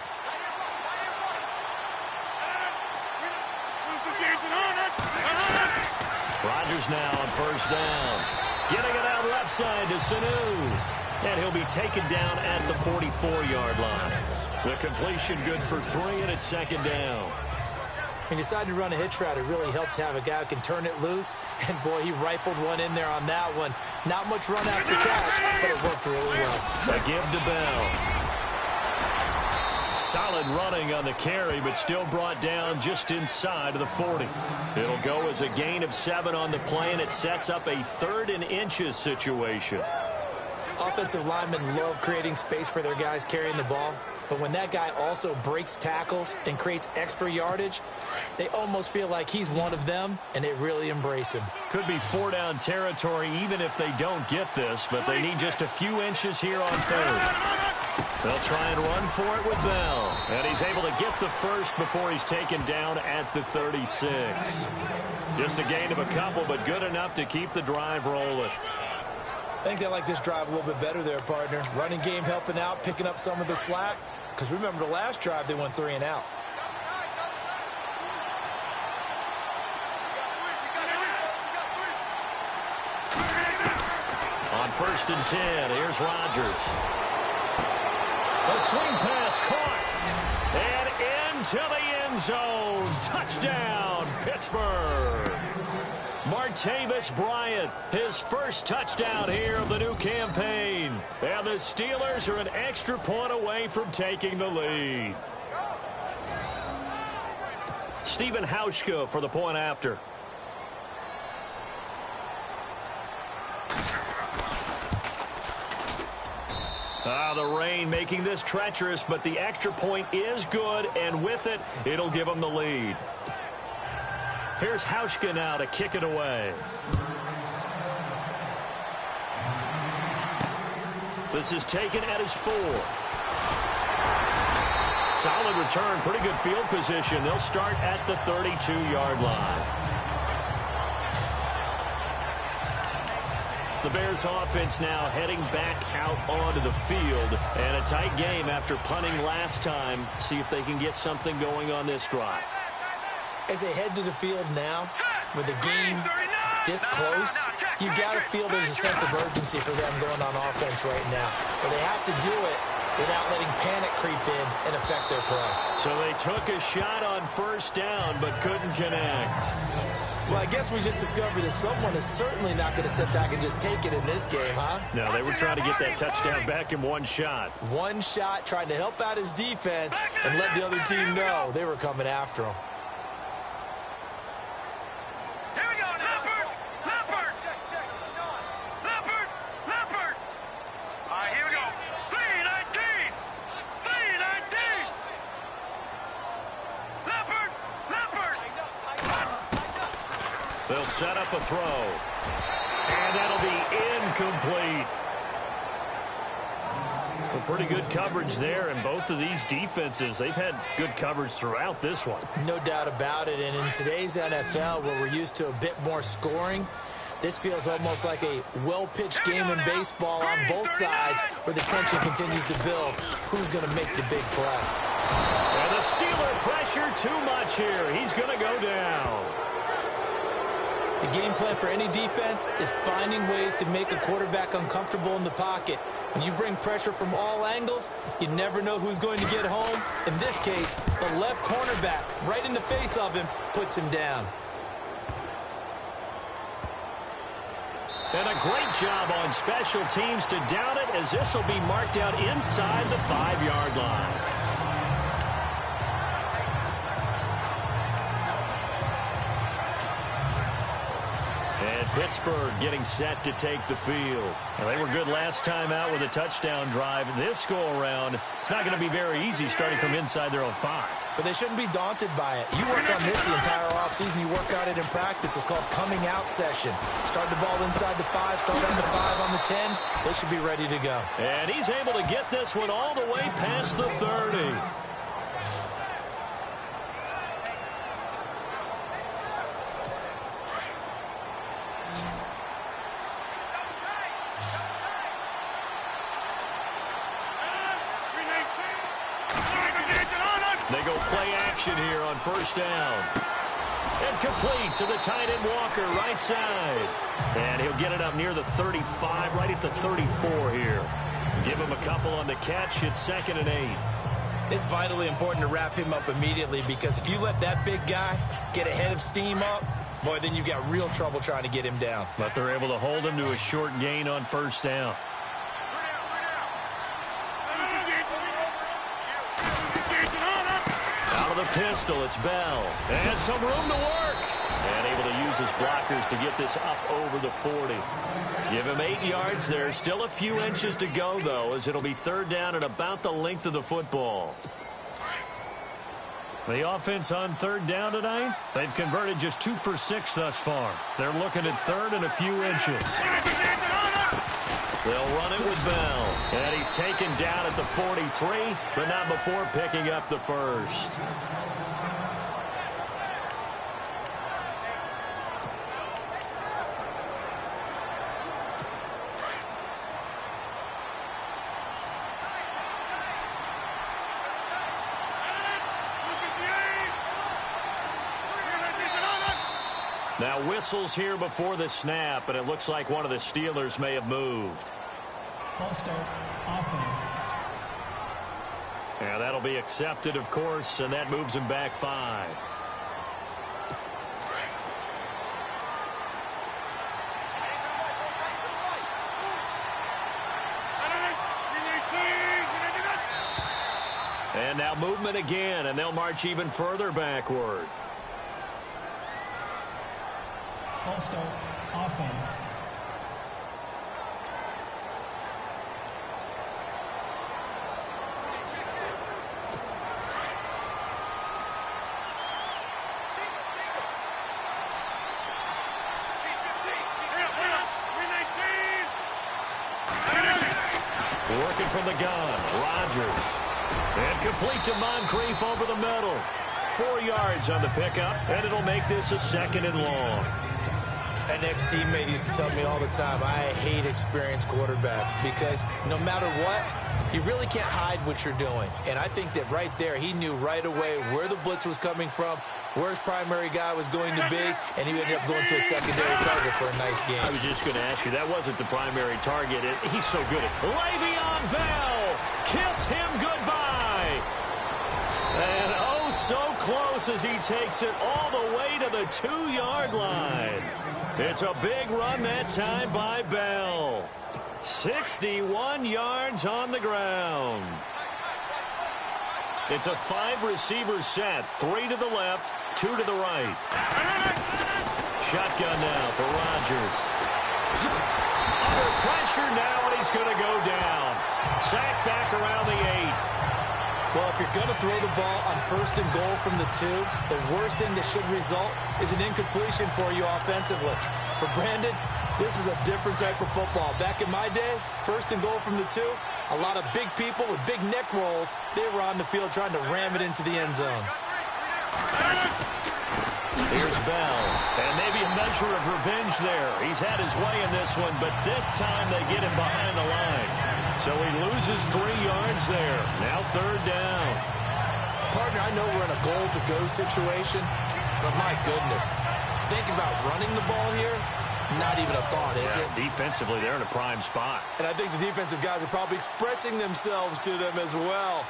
Rodgers now on first down. Getting it out left side to Sanu. And he'll be taken down at the 44-yard line. The completion good for 3, and it's second down.
He decided to run a hitch route. It really helps to have a guy who can turn it loose. And, boy, he rifled one in there on that one. Not much run after catch, but it worked really well.
A give to Bell. Solid running on the carry, but still brought down just inside of the 40. It'll go as a gain of 7 on the play, and it sets up a 3rd and inches situation.
Offensive linemen love creating space for their guys carrying the ball. but when that guy also breaks tackles and creates extra yardage, they almost feel like he's one of them, and they really embrace him.
Could be 4-down territory even if they don't get this, but they need just a few inches here on third. They'll try and run for it with Bell, and he's able to get the first before he's taken down at the 36. Just a gain of a couple, but good enough to keep the drive rolling.
I think they like this drive a little bit better there, partner. Running game helping out, picking up some of the slack. Because remember, the last drive, they went 3 and out.
On 1st and 10, here's Rodgers. The swing pass caught. And into the end zone. Touchdown, Pittsburgh. Martavis Bryant, his first touchdown here of the new campaign. And the Steelers are an extra point away from taking the lead. Stephen Hauschka for the point after. The rain making this treacherous, but the extra point is good, and with it, it'll give them the lead. Here's Hauschka now to kick it away. This is taken at his 4. Solid return, pretty good field position. They'll start at the 32-yard line. The Bears offense now heading back out onto the field. And a tight game after punting last time. See if they can get something going on this drive.
As they head to the field now, with the game this close, you got to feel there's a sense of urgency for them going on offense right now. But they have to do it without letting panic creep in and affect their play.
So they took a shot on 1st down but couldn't connect.
Well, I guess we just discovered that someone is certainly not going to sit back and just take it in this game, huh?
No, they were trying to get that touchdown back in one shot.
One shot, trying to help out his defense and let the other team know they were coming after him.
Here we go, Leopard! Leopard! Leopard! Leopard! All right, here we go. 3-19! 3-19! Leopard! Leopard!
They'll set up a throw. And that'll be incomplete. Well, pretty good coverage there, and both of these defenses, they've had good coverage throughout this one.
No doubt about it, and in today's NFL, where we're used to a bit more scoring, this feels almost like a well-pitched game in baseball on both sides, where the tension continues to build. Who's going to make the big play?
And the Steeler pressure too much here. He's going to go down.
The game plan for any defense is finding ways to make a quarterback uncomfortable in the pocket. When you bring pressure from all angles, you never know who's going to get home. In this case, the left cornerback, right in the face of him, puts him down.
And a great job on special teams to down it, as this will be marked out inside the 5-yard line. And Pittsburgh getting set to take the field. Now, they were good last time out with a touchdown drive. This go-around, it's not going to be very easy starting from inside their own 5.
But they shouldn't be daunted by it. You work on this the entire offseason. You work on it in practice. It's called coming out session. Start the ball inside the 5, start on the 5, on the 10. They should be ready to go.
And he's able to get this one all the way past the 30. They go play action here on 1st down. And complete to the tight end Walker, right side. And he'll get it up near the 35, right at the 34 here. Give him a couple on the catch. It's 2nd and 8.
It's vitally important to wrap him up immediately, because if you let that big guy get ahead of steam up, boy, then you've got real trouble trying to get him down.
But they're able to hold him to a short gain on 1st down. Out of the pistol, it's Bell. And some room to work. And able to use his blockers to get this up over the 40. Give him 8 yards there. Still a few inches to go, though, as it'll be third down and about the length of the football. The offense on third down tonight, they've converted just 2 for 6 thus far. They're looking at third and a few inches. They'll run it with Bell. And he's taken down at the 43, but not before picking up the first. Now whistles here before the snap, and it looks like one of the Steelers may have moved.
False start, offense.
Yeah, that'll be accepted, of course, and that moves him back 5. And now movement again, and they'll march even further backward.
False start, offense.
Working from the gun, Rodgers. And complete to Moncrief over the middle. 4 yards on the pickup, and it'll make this a 2nd and long.
An ex-teammate used to tell me all the time, I hate experienced quarterbacks because no matter what, you really can't hide what you're doing. And I think that right there, he knew right away where the blitz was coming from, where his primary guy was going to be, and he ended up going to a secondary target for a nice game.
I was just going to ask you, that wasn't the primary target. He's so good at Le'Veon Bell. Kiss him goodbye. And oh, so close as he takes it all the way to the 2-yard line. It's a big run that time by Bell. 61 yards on the ground. It's a 5-receiver set. 3 to the left, 2 to the right. Shotgun now for Rodgers. Under pressure now, and he's going to go down. Sacked back around the 8.
Well, if you're going to throw the ball on 1st and goal from the 2, the worst thing that should result is an incompletion for you offensively. For Brandon, this is a different type of football. Back in my day, 1st and goal from the 2, a lot of big people with big neck rolls, they were on the field trying to ram it into the end zone.
Here's Bell, and maybe a measure of revenge there. He's had his way in this one, but this time they get him behind the line. So he loses 3 yards there. Now 3rd down.
Partner, I know we're in a goal-to-go situation, but my goodness, think about running the ball here. Not even a thought, is it?
Defensively, they're in a prime spot.
And I think the defensive guys are probably expressing themselves to them as well.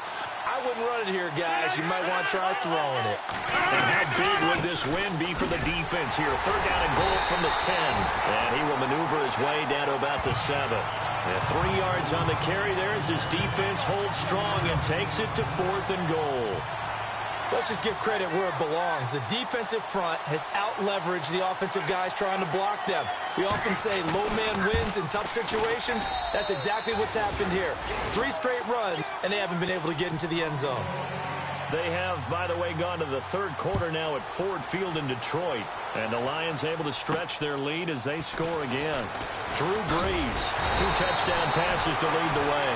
I wouldn't run it here, guys. You might want to try throwing it.
And how big would this win be for the defense here? 3rd down and goal from the 10. And he will maneuver his way down to about the 7. And 3 yards on the carry there as his defense holds strong and takes it to 4th and goal.
Let's just give credit where it belongs. The defensive front has out-leveraged the offensive guys trying to block them. We often say low man wins in tough situations. That's exactly what's happened here. 3 straight runs, and they haven't been able to get into the end zone.
They have, by the way, gone to the 3rd quarter now at Ford Field in Detroit. And the Lions able to stretch their lead as they score again. Drew Brees, 2 touchdown passes to lead the way.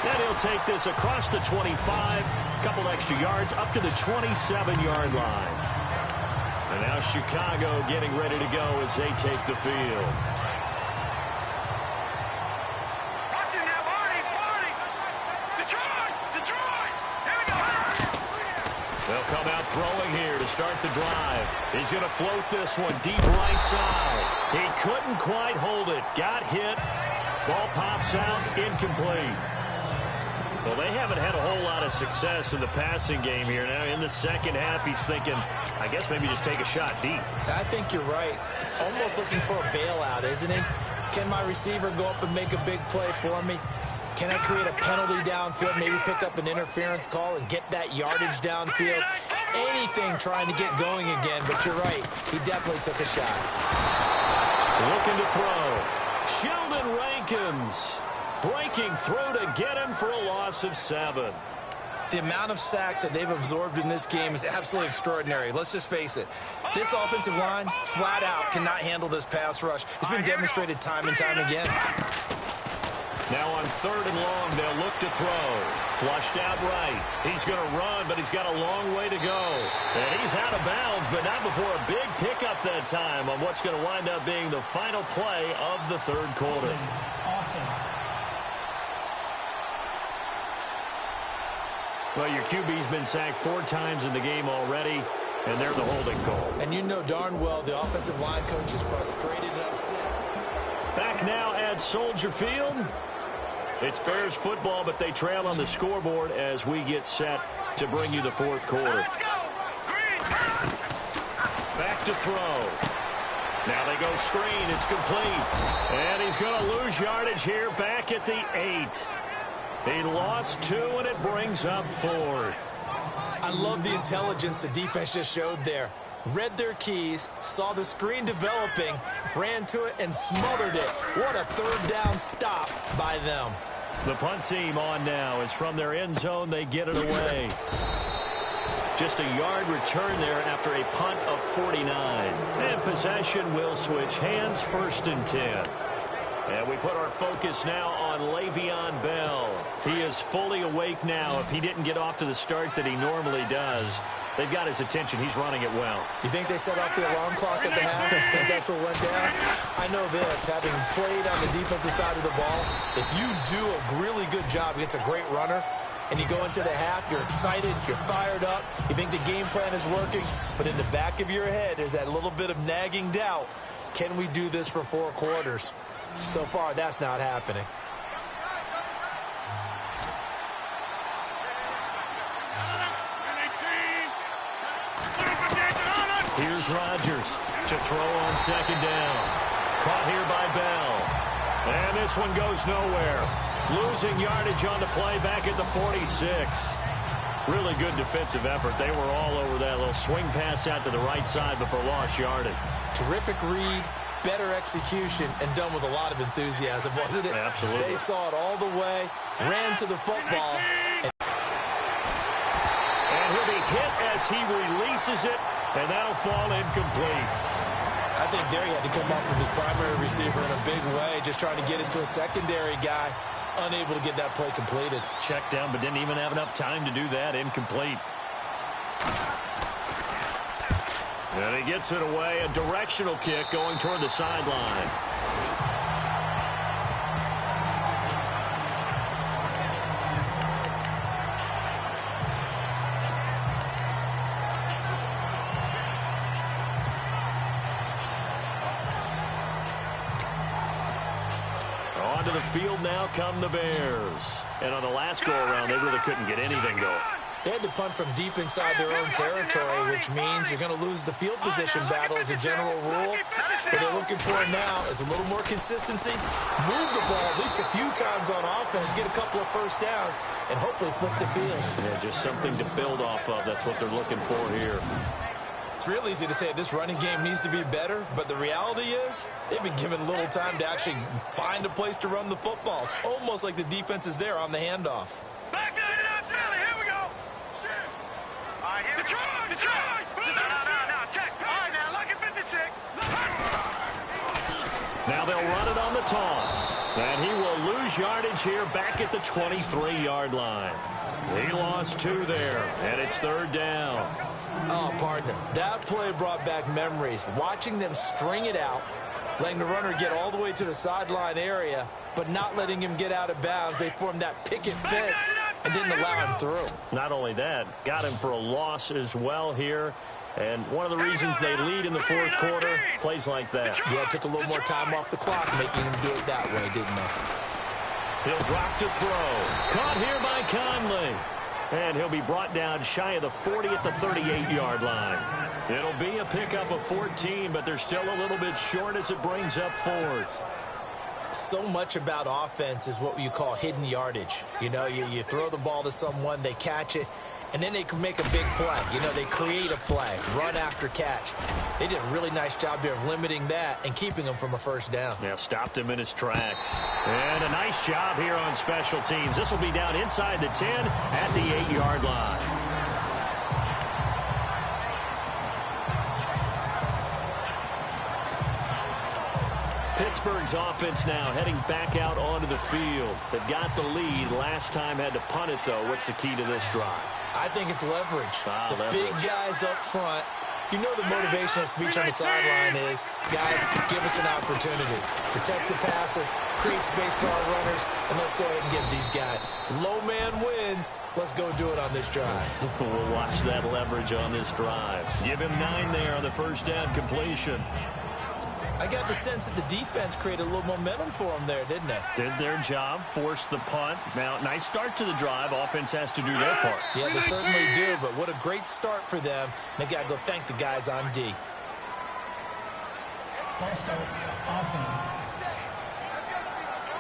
Then he'll take this across the 25, couple extra yards, up to the 27-yard line. And now Chicago getting ready to go as they take the field.
Watch it now, Marty! Detroit! Here we go!
They'll come out throwing here to start the drive. He's going to float this one deep right side. He couldn't quite hold it. Got hit. Ball pops out, incomplete. Well, they haven't had a whole lot of success in the passing game here. Now, in the second half, he's thinking, I guess maybe just take a shot deep.
I think you're right. Almost looking for a bailout, isn't he? Can my receiver go up and make a big play for me? Can I create a penalty downfield, maybe pick up an interference call and get that yardage downfield? anything trying to get going again, but you're right. He definitely took a shot.
Looking to throw. Sheldon Rankins breaking through to get him for a loss of 7.
The amount of sacks that they've absorbed in this game is absolutely extraordinary. Let's just face it. This offensive line, flat out, cannot handle this pass rush. It's been demonstrated time and time again.
Now on 3rd and long, they'll look to throw. Flushed out right. He's going to run, but he's got a long way to go. And he's out of bounds, but not before a big pickup that time on what's going to wind up being the final play of the 3rd quarter.
Offense.
Well, your QB's been sacked 4 times in the game already, and they're the holding call.
And you know darn well the offensive line coach is frustrated and upset.
Back now at Soldier Field. It's Bears football, but they trail on the scoreboard as we get set to bring you the 4th quarter. Back to throw. Now they go screen. It's complete. And he's going to lose yardage here back at the 8. He lost 2, and it brings up 4th.
I love the intelligence the defense just showed there. Read their keys, saw the screen developing, ran to it, and smothered it. What a 3rd down stop by them.
The punt team on now is from their end zone. They get it away. Just a yard return there after a punt of 49. And possession will switch hands, 1st and 10. And we put our focus now on Le'Veon Bell. He is fully awake now if he didn't get off to the start that he normally does. They've got his attention. He's running it well.
You think they set off the alarm clock at the half? I think that's what went down. I know this, having played on the defensive side of the ball, if you do a really good job against a great runner, and you go into the half, you're excited, you're fired up, you think the game plan is working, but in the back of your head is that little bit of nagging doubt. Can we do this for 4 quarters? So far, that's not happening.
Here's Rodgers to throw on 2nd down. Caught here by Bell. And this one goes nowhere. Losing yardage on the play back at the 46. Really good defensive effort. They were all over that little swing pass out to the right side before lost yardage.
Terrific read, better execution, and done with a lot of enthusiasm, wasn't it?
Absolutely.
They saw it all the way, ran to the football.
And he'll be hit as he releases it, and that'll fall incomplete.
I think there he had to come off of his primary receiver in a big way, just trying to get it to a secondary guy, unable to get that play completed.
Checked down, but didn't even have enough time to do that. Incomplete. And he gets it away. A directional kick going toward the sideline. Onto the field now come the Bears. And on the last go-around, they really couldn't get anything going.
They had to punt from deep inside their own territory, which means you're going to lose the field position battle as a general rule. What they're looking for now is a little more consistency, move the ball at least a few times on offense, get a couple of 1st downs, and hopefully flip the field.
Yeah, just something to build off of. That's what they're looking for here.
It's real easy to say this running game needs to be better, but the reality is they've been given little time to actually find a place to run the football. It's almost like the defense is there on the handoff.
Back to the Philly. Here we go. All right, here we go. Detroit. No. Check. All right, now, look at 56.
Now they'll run it on the toss. And he will lose yardage here back at the 23-yard line. He lost 2 there, and it's 3rd down.
Oh, partner, that play brought back memories. Watching them string it out, letting the runner get all the way to the sideline area, but not letting him get out of bounds. They formed that picket fence and didn't allow him through.
Not only that, got him for a loss as well here. And one of the reasons they lead in the 4th quarter, plays like that.
Yeah, it took a little more time off the clock, making him do it that way, didn't they?
He'll drop to throw. Caught here by Conley. And he'll be brought down shy of the 40 at the 38-yard line. It'll be a pickup of 14, but they're still a little bit short as it brings up 4th.
So much about offense is what you call hidden yardage. You know, you throw the ball to someone, they catch it, and then they can make a big play. You know, they create a play, run after catch. They did a really nice job there of limiting that and keeping him from a first down.
Yeah, stopped him in his tracks. And a nice job here on special teams. This will be down inside the 10 at the 8-yard line. Pittsburgh's offense now heading back out onto the field. They've got the lead. Last time had to punt it, though. What's the key to this drive?
I think it's leverage. Big guys up front. You know the motivational speech on the sideline is, guys, give us an opportunity. Protect the passer, create space for our runners, and let's go ahead and give these guys. Low man wins. Let's go do it on this drive.
We'll watch that leverage on this drive. Give him 9 there on the first down completion.
I got the sense that the defense created a little momentum for them there, didn't they?
Did their job, forced the punt. Now, nice start to the drive. Offense has to do their part.
Yeah, they certainly do, but what a great start for them. They got to go thank the guys on D.
False start, offense.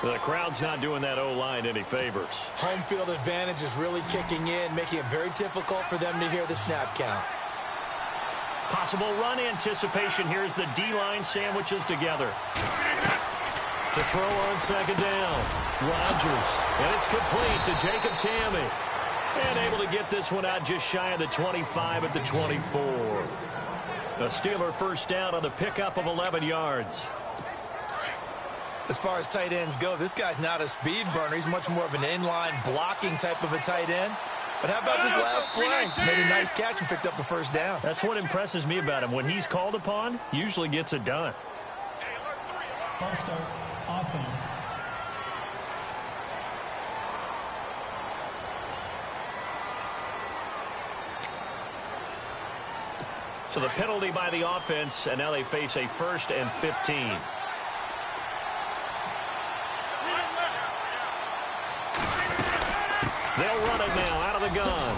The crowd's not doing that O-line any favors.
Home field advantage is really kicking in, making it very difficult for them to hear the snap count.
Possible run anticipation here as the D-line sandwiches together. To throw on second down. Rodgers. And it's complete to Jacob Tamme. And able to get this one out just shy of the 25 at the 24. A Steeler first down on the pickup of 11 yards.
As far as tight ends go, this guy's not a speed burner. He's much more of an inline blocking type of a tight end. But how about this last play? Made a nice catch and picked up a first down.
That's what impresses me about him. When he's called upon, usually gets it done.
False start, offense.
So the penalty by the offense, and now they face a 1st and 15. They'll run it now out of the gun.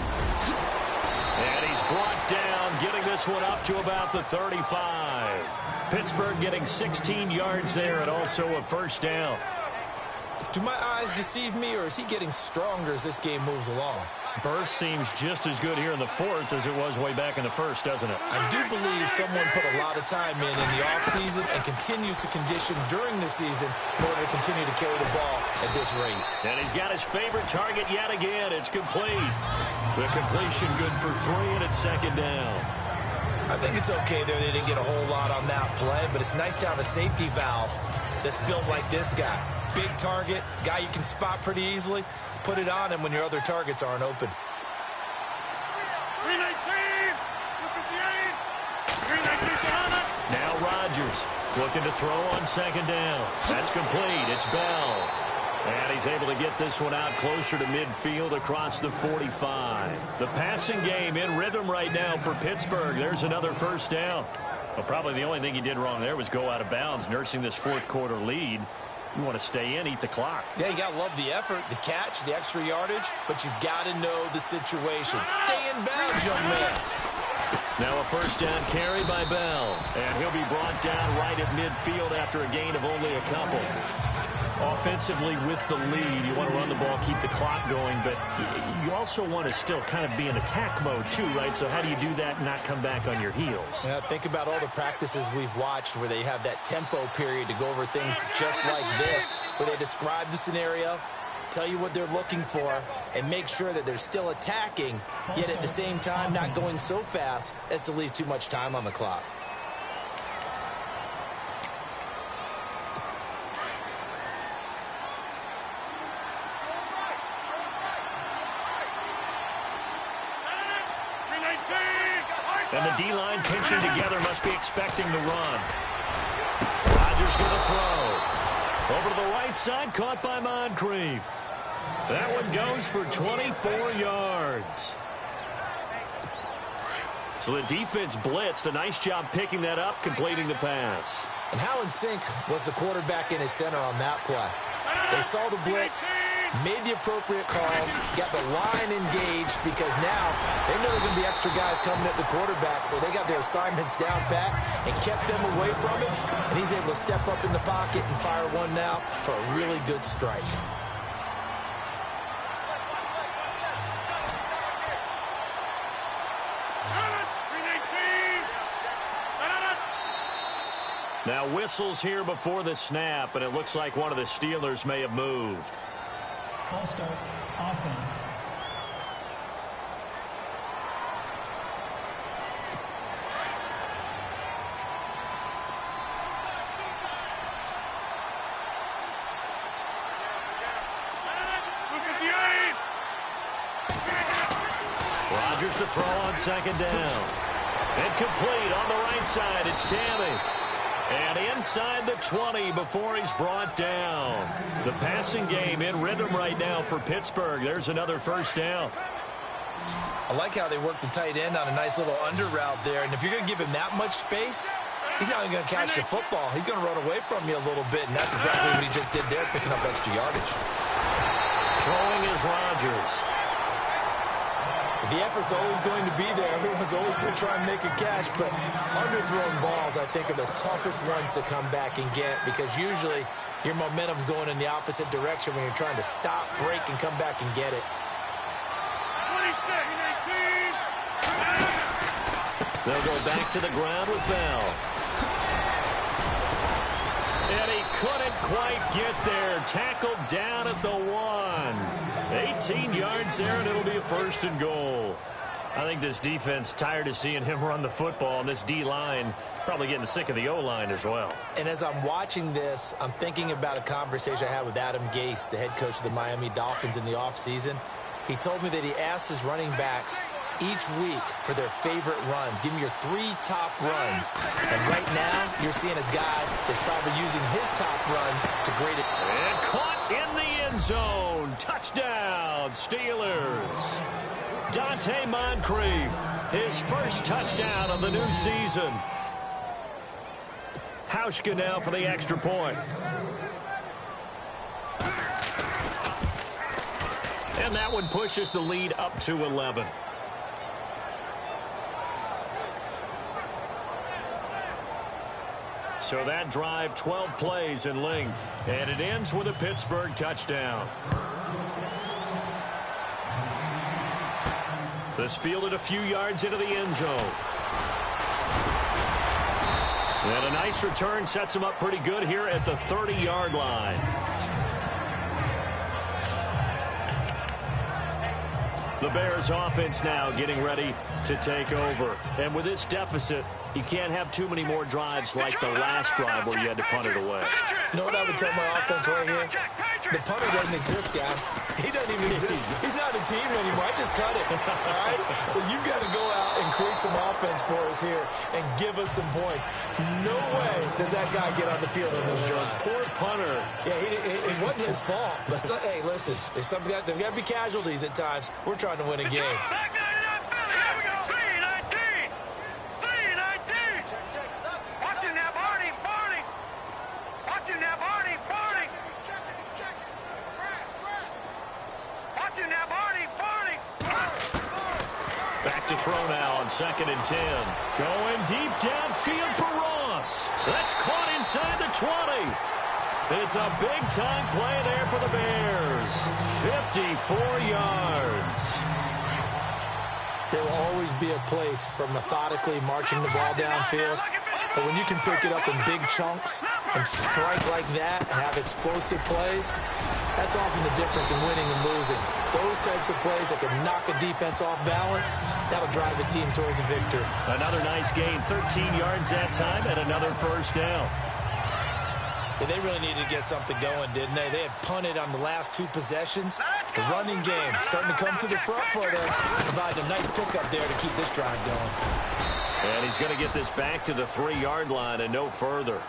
And he's brought down, getting this one up to about the 35. Pittsburgh getting 16 yards there and also a first down.
Do my eyes deceive me, or is he getting stronger as this game moves along?
Burst seems just as good here in the 4th as it was way back in the 1st, doesn't it?
I do believe someone put a lot of time in the offseason and continues to condition during the season in order to continue to carry the ball at this rate.
And he's got his favorite target yet again. It's complete. The completion good for 3, and it's second down.
I think it's okay there. They didn't get a whole lot on that play, but it's nice to have a safety valve that's built like this guy. Big target, guy you can spot pretty easily. Put it on him when your other targets aren't open.
319! 258!
Now Rodgers looking to throw on second down. That's complete. It's Bell. And he's able to get this one out closer to midfield across the 45. The passing game in rhythm right now for Pittsburgh. There's another first down. Well, probably the only thing he did wrong there was go out of bounds, nursing this 4th quarter lead. You want to stay in, eat the clock.
Yeah, you got to love the effort, the catch, the extra yardage, but you got to know the situation. Stay in bounds, young man.
Now a first down carry by Bell. And he'll be brought down right at midfield after a gain of only a couple. Offensively with the lead, you want to run the ball, keep the clock going, but you also want to still kind of be in attack mode too, right? So how do you do that and not come back on your heels?
Yeah, think about all the practices we've watched where they have that tempo period to go over things just like this, where they describe the scenario, tell you what they're looking for, and make sure that they're still attacking, yet at the same time not going so fast as to leave too much time on the clock.
And the D-line pinching together must be expecting the run. Rodgers going to throw. Over to the right side, caught by Moncrief. That one goes for 24 yards. So the defense blitzed. A nice job picking that up, completing the pass.
And how in sync was the quarterback in his center on that play? They saw the blitz, made the appropriate calls, got the line engaged, because now they know there are going to be extra guys coming at the quarterback, so they got their assignments down pat and kept them away from it, and he's able to step up in the pocket and fire one now for a really good strike.
Now whistles here before the snap, and it looks like one of the Steelers may have moved.
False start, offense.
Rodgers to throw on second down. Incomplete on the right side. It's Tammy. And inside the 20 before he's brought down. The passing game in rhythm right now for Pittsburgh. There's another first down.
I like how they work the tight end on a nice little under route there. And if you're going to give him that much space, he's not going to catch the football. He's going to run away from you a little bit. And that's exactly what he just did there, picking up extra yardage.
Throwing is Rodgers.
The effort's always going to be there. Everyone's always going to try and make a catch, but underthrown balls, I think, are the toughest ones to come back and get because usually your momentum's going in the opposite direction when you're trying to stop, break, and come back and get it.
26.
They'll go back to the ground with Bell. And he couldn't quite get there. Tackled down at the 1. 18 yards there, and it'll be a first and goal. I think this defense tired of seeing him run the football, and this D-line probably getting sick of the O-line as well.
And as I'm watching this, I'm thinking about a conversation I had with Adam Gase, the head coach of the Miami Dolphins in the offseason. He told me that he asked his running backs each week for their favorite runs. Give me your 3 top runs. And right now, you're seeing a guy that's probably using his top runs to grade it.
And caught in the end zone. Touchdown, Steelers. Dante Moncrief, his first touchdown of the new season. Hauschka now for the extra point. And that one pushes the lead up to 11. So that drive, 12 plays in length, and it ends with a Pittsburgh touchdown. This fielded a few yards into the end zone. And a nice return sets him up pretty good here at the 30-yard line. The Bears offense now getting ready to take over. And with this deficit, you can't have too many more drives like the last drive where you had to punt it away.
You know what I would tell my offense right here? The punter doesn't exist, guys. He doesn't even exist. He's not a team anymore. I just cut him. All right? So you've got to go out and create some offense for us here and give us some points. No way does that guy get on the field on this drive.
Poor punter.
Yeah, it wasn't his fault. But hey, listen, there's got to be casualties at times. We're trying to win a game.
Back to throw now on 2nd and 10. Going deep downfield for Ross. That's caught inside the 20. It's a big-time play there for the Bears. 54 yards.
There will always be a place for methodically marching the ball downfield. But when you can pick it up in big chunks and strike like that, have explosive plays, that's often the difference in winning and losing. Those types of plays that can knock a defense off balance, that'll drive a team towards a victory.
Another nice gain, 13 yards that time, and another first down.
Yeah, they really needed to get something going, didn't they? They had punted on the last 2 possessions. The running game starting to come to the front for them, providing a nice pickup there to keep this drive going.
And he's going to get this back to the 3-yard line and no further.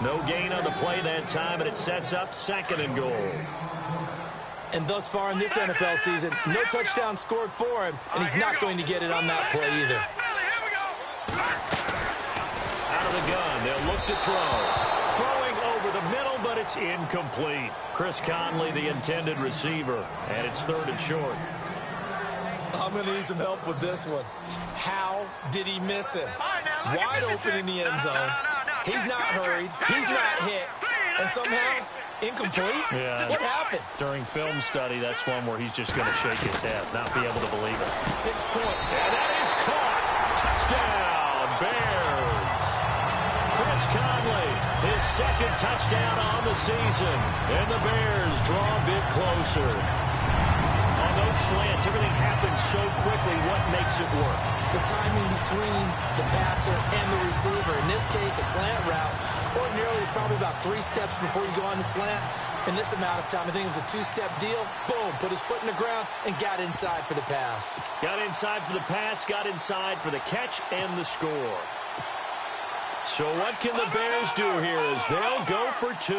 No gain on the play that time, and it sets up 2nd and goal.
And thus far in this NFL season, no touchdown scored for him, and he's not going to get it on that play either.
Out of the gun, they'll look to throw. Throwing over the middle, but it's incomplete. Chris Conley, the intended receiver, and it's 3rd and short.
I'm going to need some help with this one. How did he miss him? Wide open in the end zone. He's not hurried. He's not hit. And somehow, incomplete?
Yeah.
What happened?
During film study, that's one where he's just going to shake his head, not be able to believe it.
6 points.
And that is caught. Touchdown, Bears. Chris Ross Conley, his second touchdown on the season. And the Bears draw a bit closer. On those slants, everything happens so quickly. What makes it work?
The timing between the passer and the receiver. In this case, a slant route. Ordinarily, it's probably about 3 steps before you go on the slant. In this amount of time, I think it was a 2-step deal. Boom, put his foot in the ground and got inside for the pass.
Got inside for the pass, got inside for the catch and the score. So what can the Bears do here as they'll go for 2?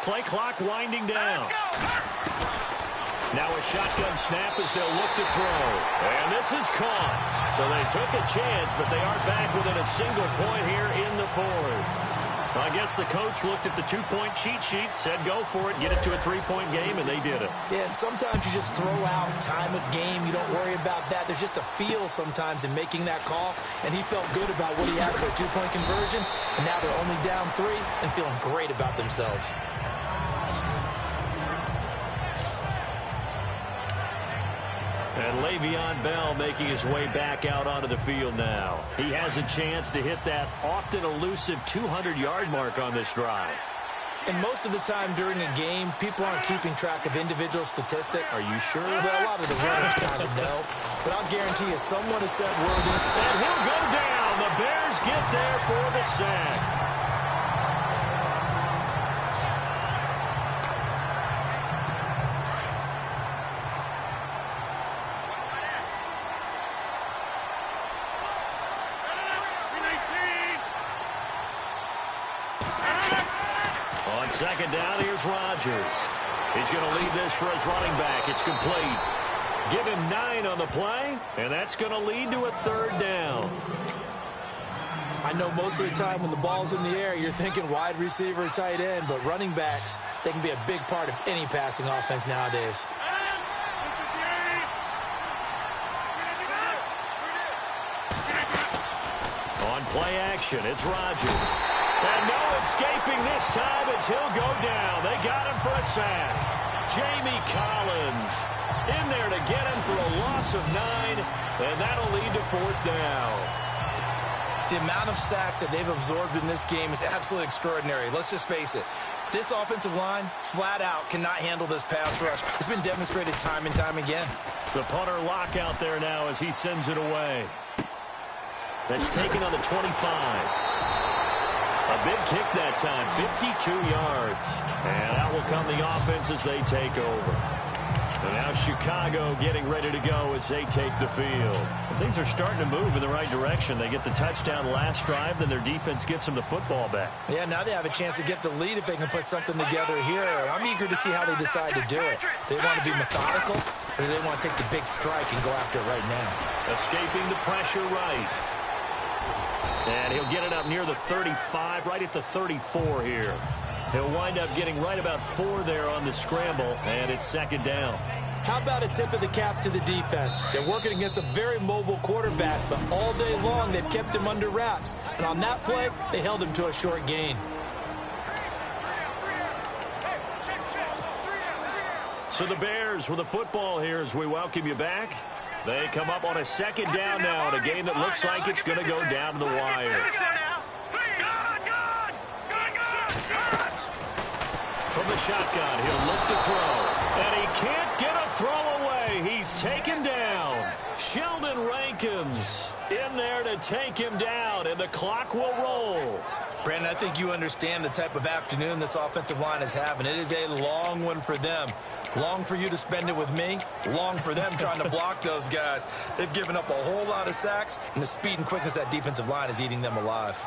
Play clock winding down. Now a shotgun snap as they'll look to throw. And this is caught. So they took a chance, but they are back within a single point here in the 4th. I guess the coach looked at the 2-point cheat sheet, said go for it, get it to a 3-point game, and they did it.
Yeah, and sometimes you just throw out time of game. You don't worry about that. There's just a feel sometimes in making that call, and he felt good about what he had for a 2-point conversion, and now they're only down 3 and feeling great about themselves.
And Le'Veon Bell making his way back out onto the field now. He has a chance to hit that often elusive 200-yard mark on this drive.
And most of the time during a game, people aren't keeping track of individual statistics.
Are you sure?
Well, a lot of the runners kind of know. But I'll guarantee you someone is set worthy.
And he'll go down. The Bears get there for the sack. Second down, here's Rodgers. He's going to lead this for his running back. It's complete. Give him 9 on the play, and that's going to lead to a 3rd down.
I know most of the time when the ball's in the air, you're thinking wide receiver, tight end, but running backs, they can be a big part of any passing offense nowadays.
On play action, it's Rodgers. And no escaping this time as he'll go down. They got him for a sack. Jamie Collins in there to get him for a loss of 9, and that'll lead to 4th down.
The amount of sacks that they've absorbed in this game is absolutely extraordinary. Let's just face it. This offensive line, flat out, cannot handle this pass rush. It's been demonstrated time and time again.
The punter lock out there now as he sends it away. That's taken on the 25. A big kick that time, 52 yards. And out will come the offense as they take over. And now Chicago getting ready to go as they take the field. And things are starting to move in the right direction. They get the touchdown last drive, then their defense gets them the football back.
Yeah, now they have a chance to get the lead if they can put something together here. I'm eager to see how they decide to do it. Do they want to be methodical, or do they want to take the big strike and go after it right now?
Escaping the pressure right. And he'll get it up near the 35, right at the 34 here. He'll wind up getting right about 4 there on the scramble, and it's 2nd down.
How about a tip of the cap to the defense? They're working against a very mobile quarterback, but all day long they've kept him under wraps. And on that play, they held him to a short gain.
So the Bears with the football here as we welcome you back. They come up on a 2nd down now in a game that looks like it's going to go down to the wire. From the shotgun, he'll look to throw. And he can't get a throw away. He's taken down. Sheldon Rankins in there to take him down, and the clock will roll.
Brandon, I think you understand the type of afternoon this offensive line is having. It is a long one for them. Long for you to spend it with me. Long for them trying to block those guys. They've given up a whole lot of sacks, and the speed and quickness of that defensive line is eating them alive.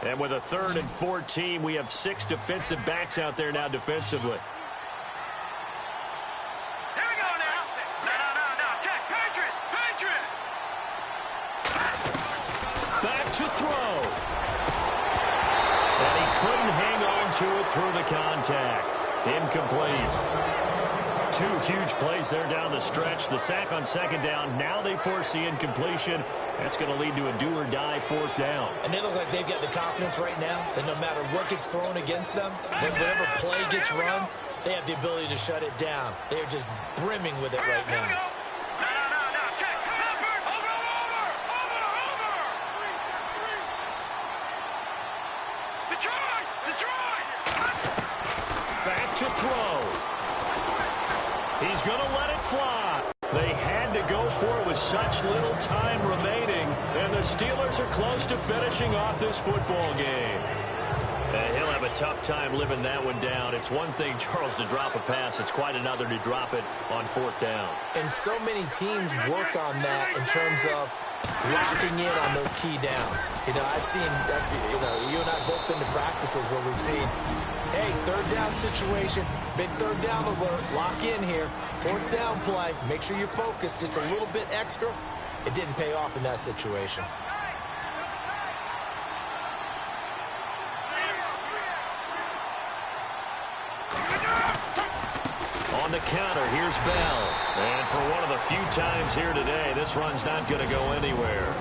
And with a 3rd and 14, we have 6 defensive backs out there now defensively.
Here we go now. No. Check. Patriot.
Back to throw. And he couldn't hang on to it through the contact. Incomplete. 2 huge plays there down the stretch. The sack on 2nd down. Now they force the incompletion. That's going to lead to a do-or-die 4th down.
And they look like they've got the confidence right now that no matter what gets thrown against them, whatever play gets run, they have the ability to shut it down. They're just brimming with it right now.
No. Check. Over.
He's going to let it fly. They had to go for it with such little time remaining, and the Steelers are close to finishing off this football game. And he'll have a tough time living that one down. It's one thing, Charles, to drop a pass. It's quite another to drop it on 4th down.
And so many teams work on that in terms of locking in on those key downs. You know, I've seen, you and I both been to practices where we've seen, hey, 3rd down situation, big 3rd down alert, lock in here, 4th down play, make sure you're focused just a little bit extra. It didn't pay off in that situation.
On the counter, here's Bell. And for one of the few times here today, this run's not going to go anywhere.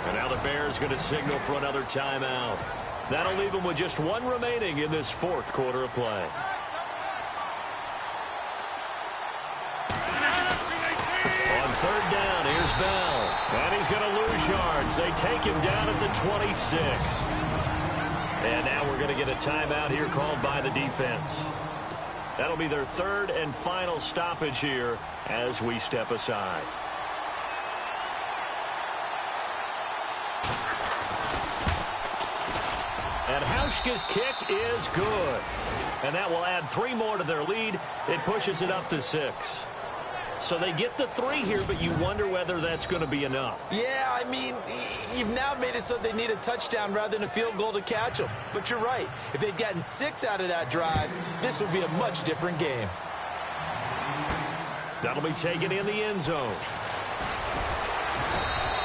And now the Bears going to signal for another timeout. That'll leave them with just one remaining in this 4th quarter of play. On 3rd down, here's Bell. And he's going to lose yards. They take him down at the 26. And now we're going to get a timeout here called by the defense. That'll be their 3rd and final stoppage here as we step aside. And Hauschka's kick is good. And that will add 3 more to their lead. It pushes it up to 6. So they get the 3 here, but you wonder whether that's going to be enough.
Yeah, I mean, you've now made it so they need a touchdown rather than a field goal to catch them. But you're right. If they'd gotten 6 out of that drive, this would be a much different game.
That'll be taken in the end zone.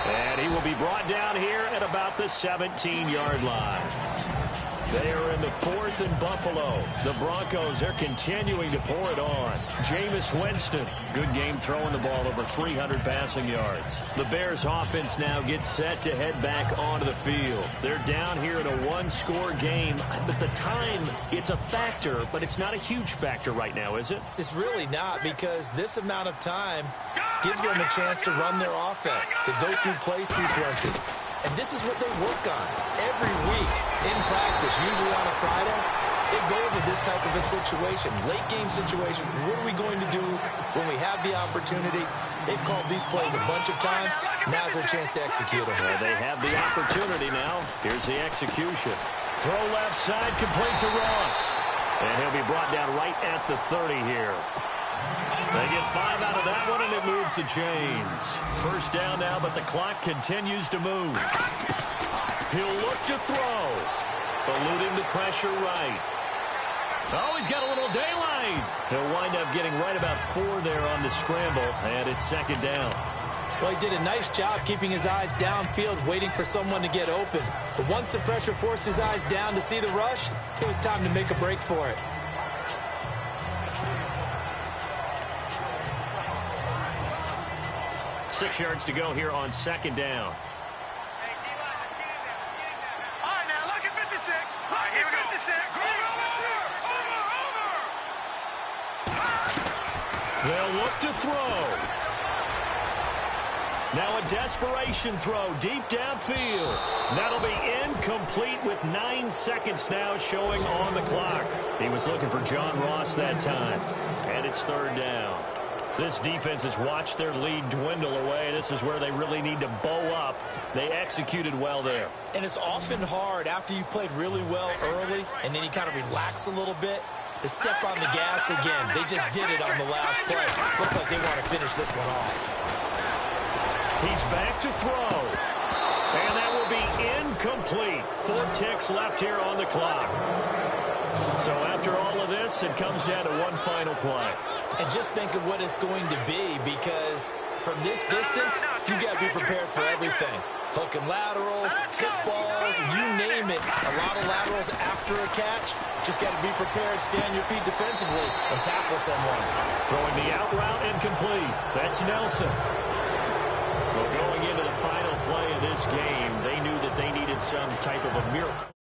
And he will be brought down here at about the 17-yard line. They are in the 4th and Buffalo. The Broncos are continuing to pour it on. Jameis Winston, good game throwing the ball over 300 passing yards. The Bears offense now gets set to head back onto the field. They're down here in a 1-score game. But the time, it's a factor, but it's not a huge factor right now, is it?
It's really not, because this amount of time gives them a chance to run their offense, to go through play sequences. And this is what they work on every week in practice, usually on a Friday. They go over this type of a situation, late game situation. What are we going to do when we have the opportunity? They've called these plays a bunch of times. Now's their chance to execute them.
Well, they have the opportunity now. Here's the execution. Throw left side, complete to Ross. And he'll be brought down right at the 30 here. They get 5 out of that one, and it moves the chains. 1st down now, but the clock continues to move. He'll look to throw. Eluding the pressure right. Oh, he's got a little daylight. He'll wind up getting right about 4 there on the scramble, and it's 2nd down.
Well, he did a nice job keeping his eyes downfield, waiting for someone to get open. But once the pressure forced his eyes down to see the rush, it was time to make a break for it.
Six yards to go here on 2nd down.
All right, now look at 56. All right, here we go. 56. Over.
They'll look to throw. Now a desperation throw deep downfield. That'll be incomplete with 9 seconds now showing on the clock. He was looking for John Ross that time. And it's 3rd down. This defense has watched their lead dwindle away. This is where they really need to bow up. They executed well there.
And it's often hard after you've played really well early and then you kind of relax a little bit to step on the gas again. They just did it on the last play. Looks like they want to finish this one off.
He's back to throw. And that will be incomplete. 4 ticks left here on the clock. So after all of this, it comes down to one final play.
And just think of what it's going to be, because from this distance, you got to be prepared for everything. Hook and laterals, tip balls, you name it. A lot of laterals after a catch. Just got to be prepared, stay on your feet defensively, and tackle someone.
Throwing the out route incomplete. That's Nelson. Well, going into the final play of this game, they knew that they needed some type of a miracle.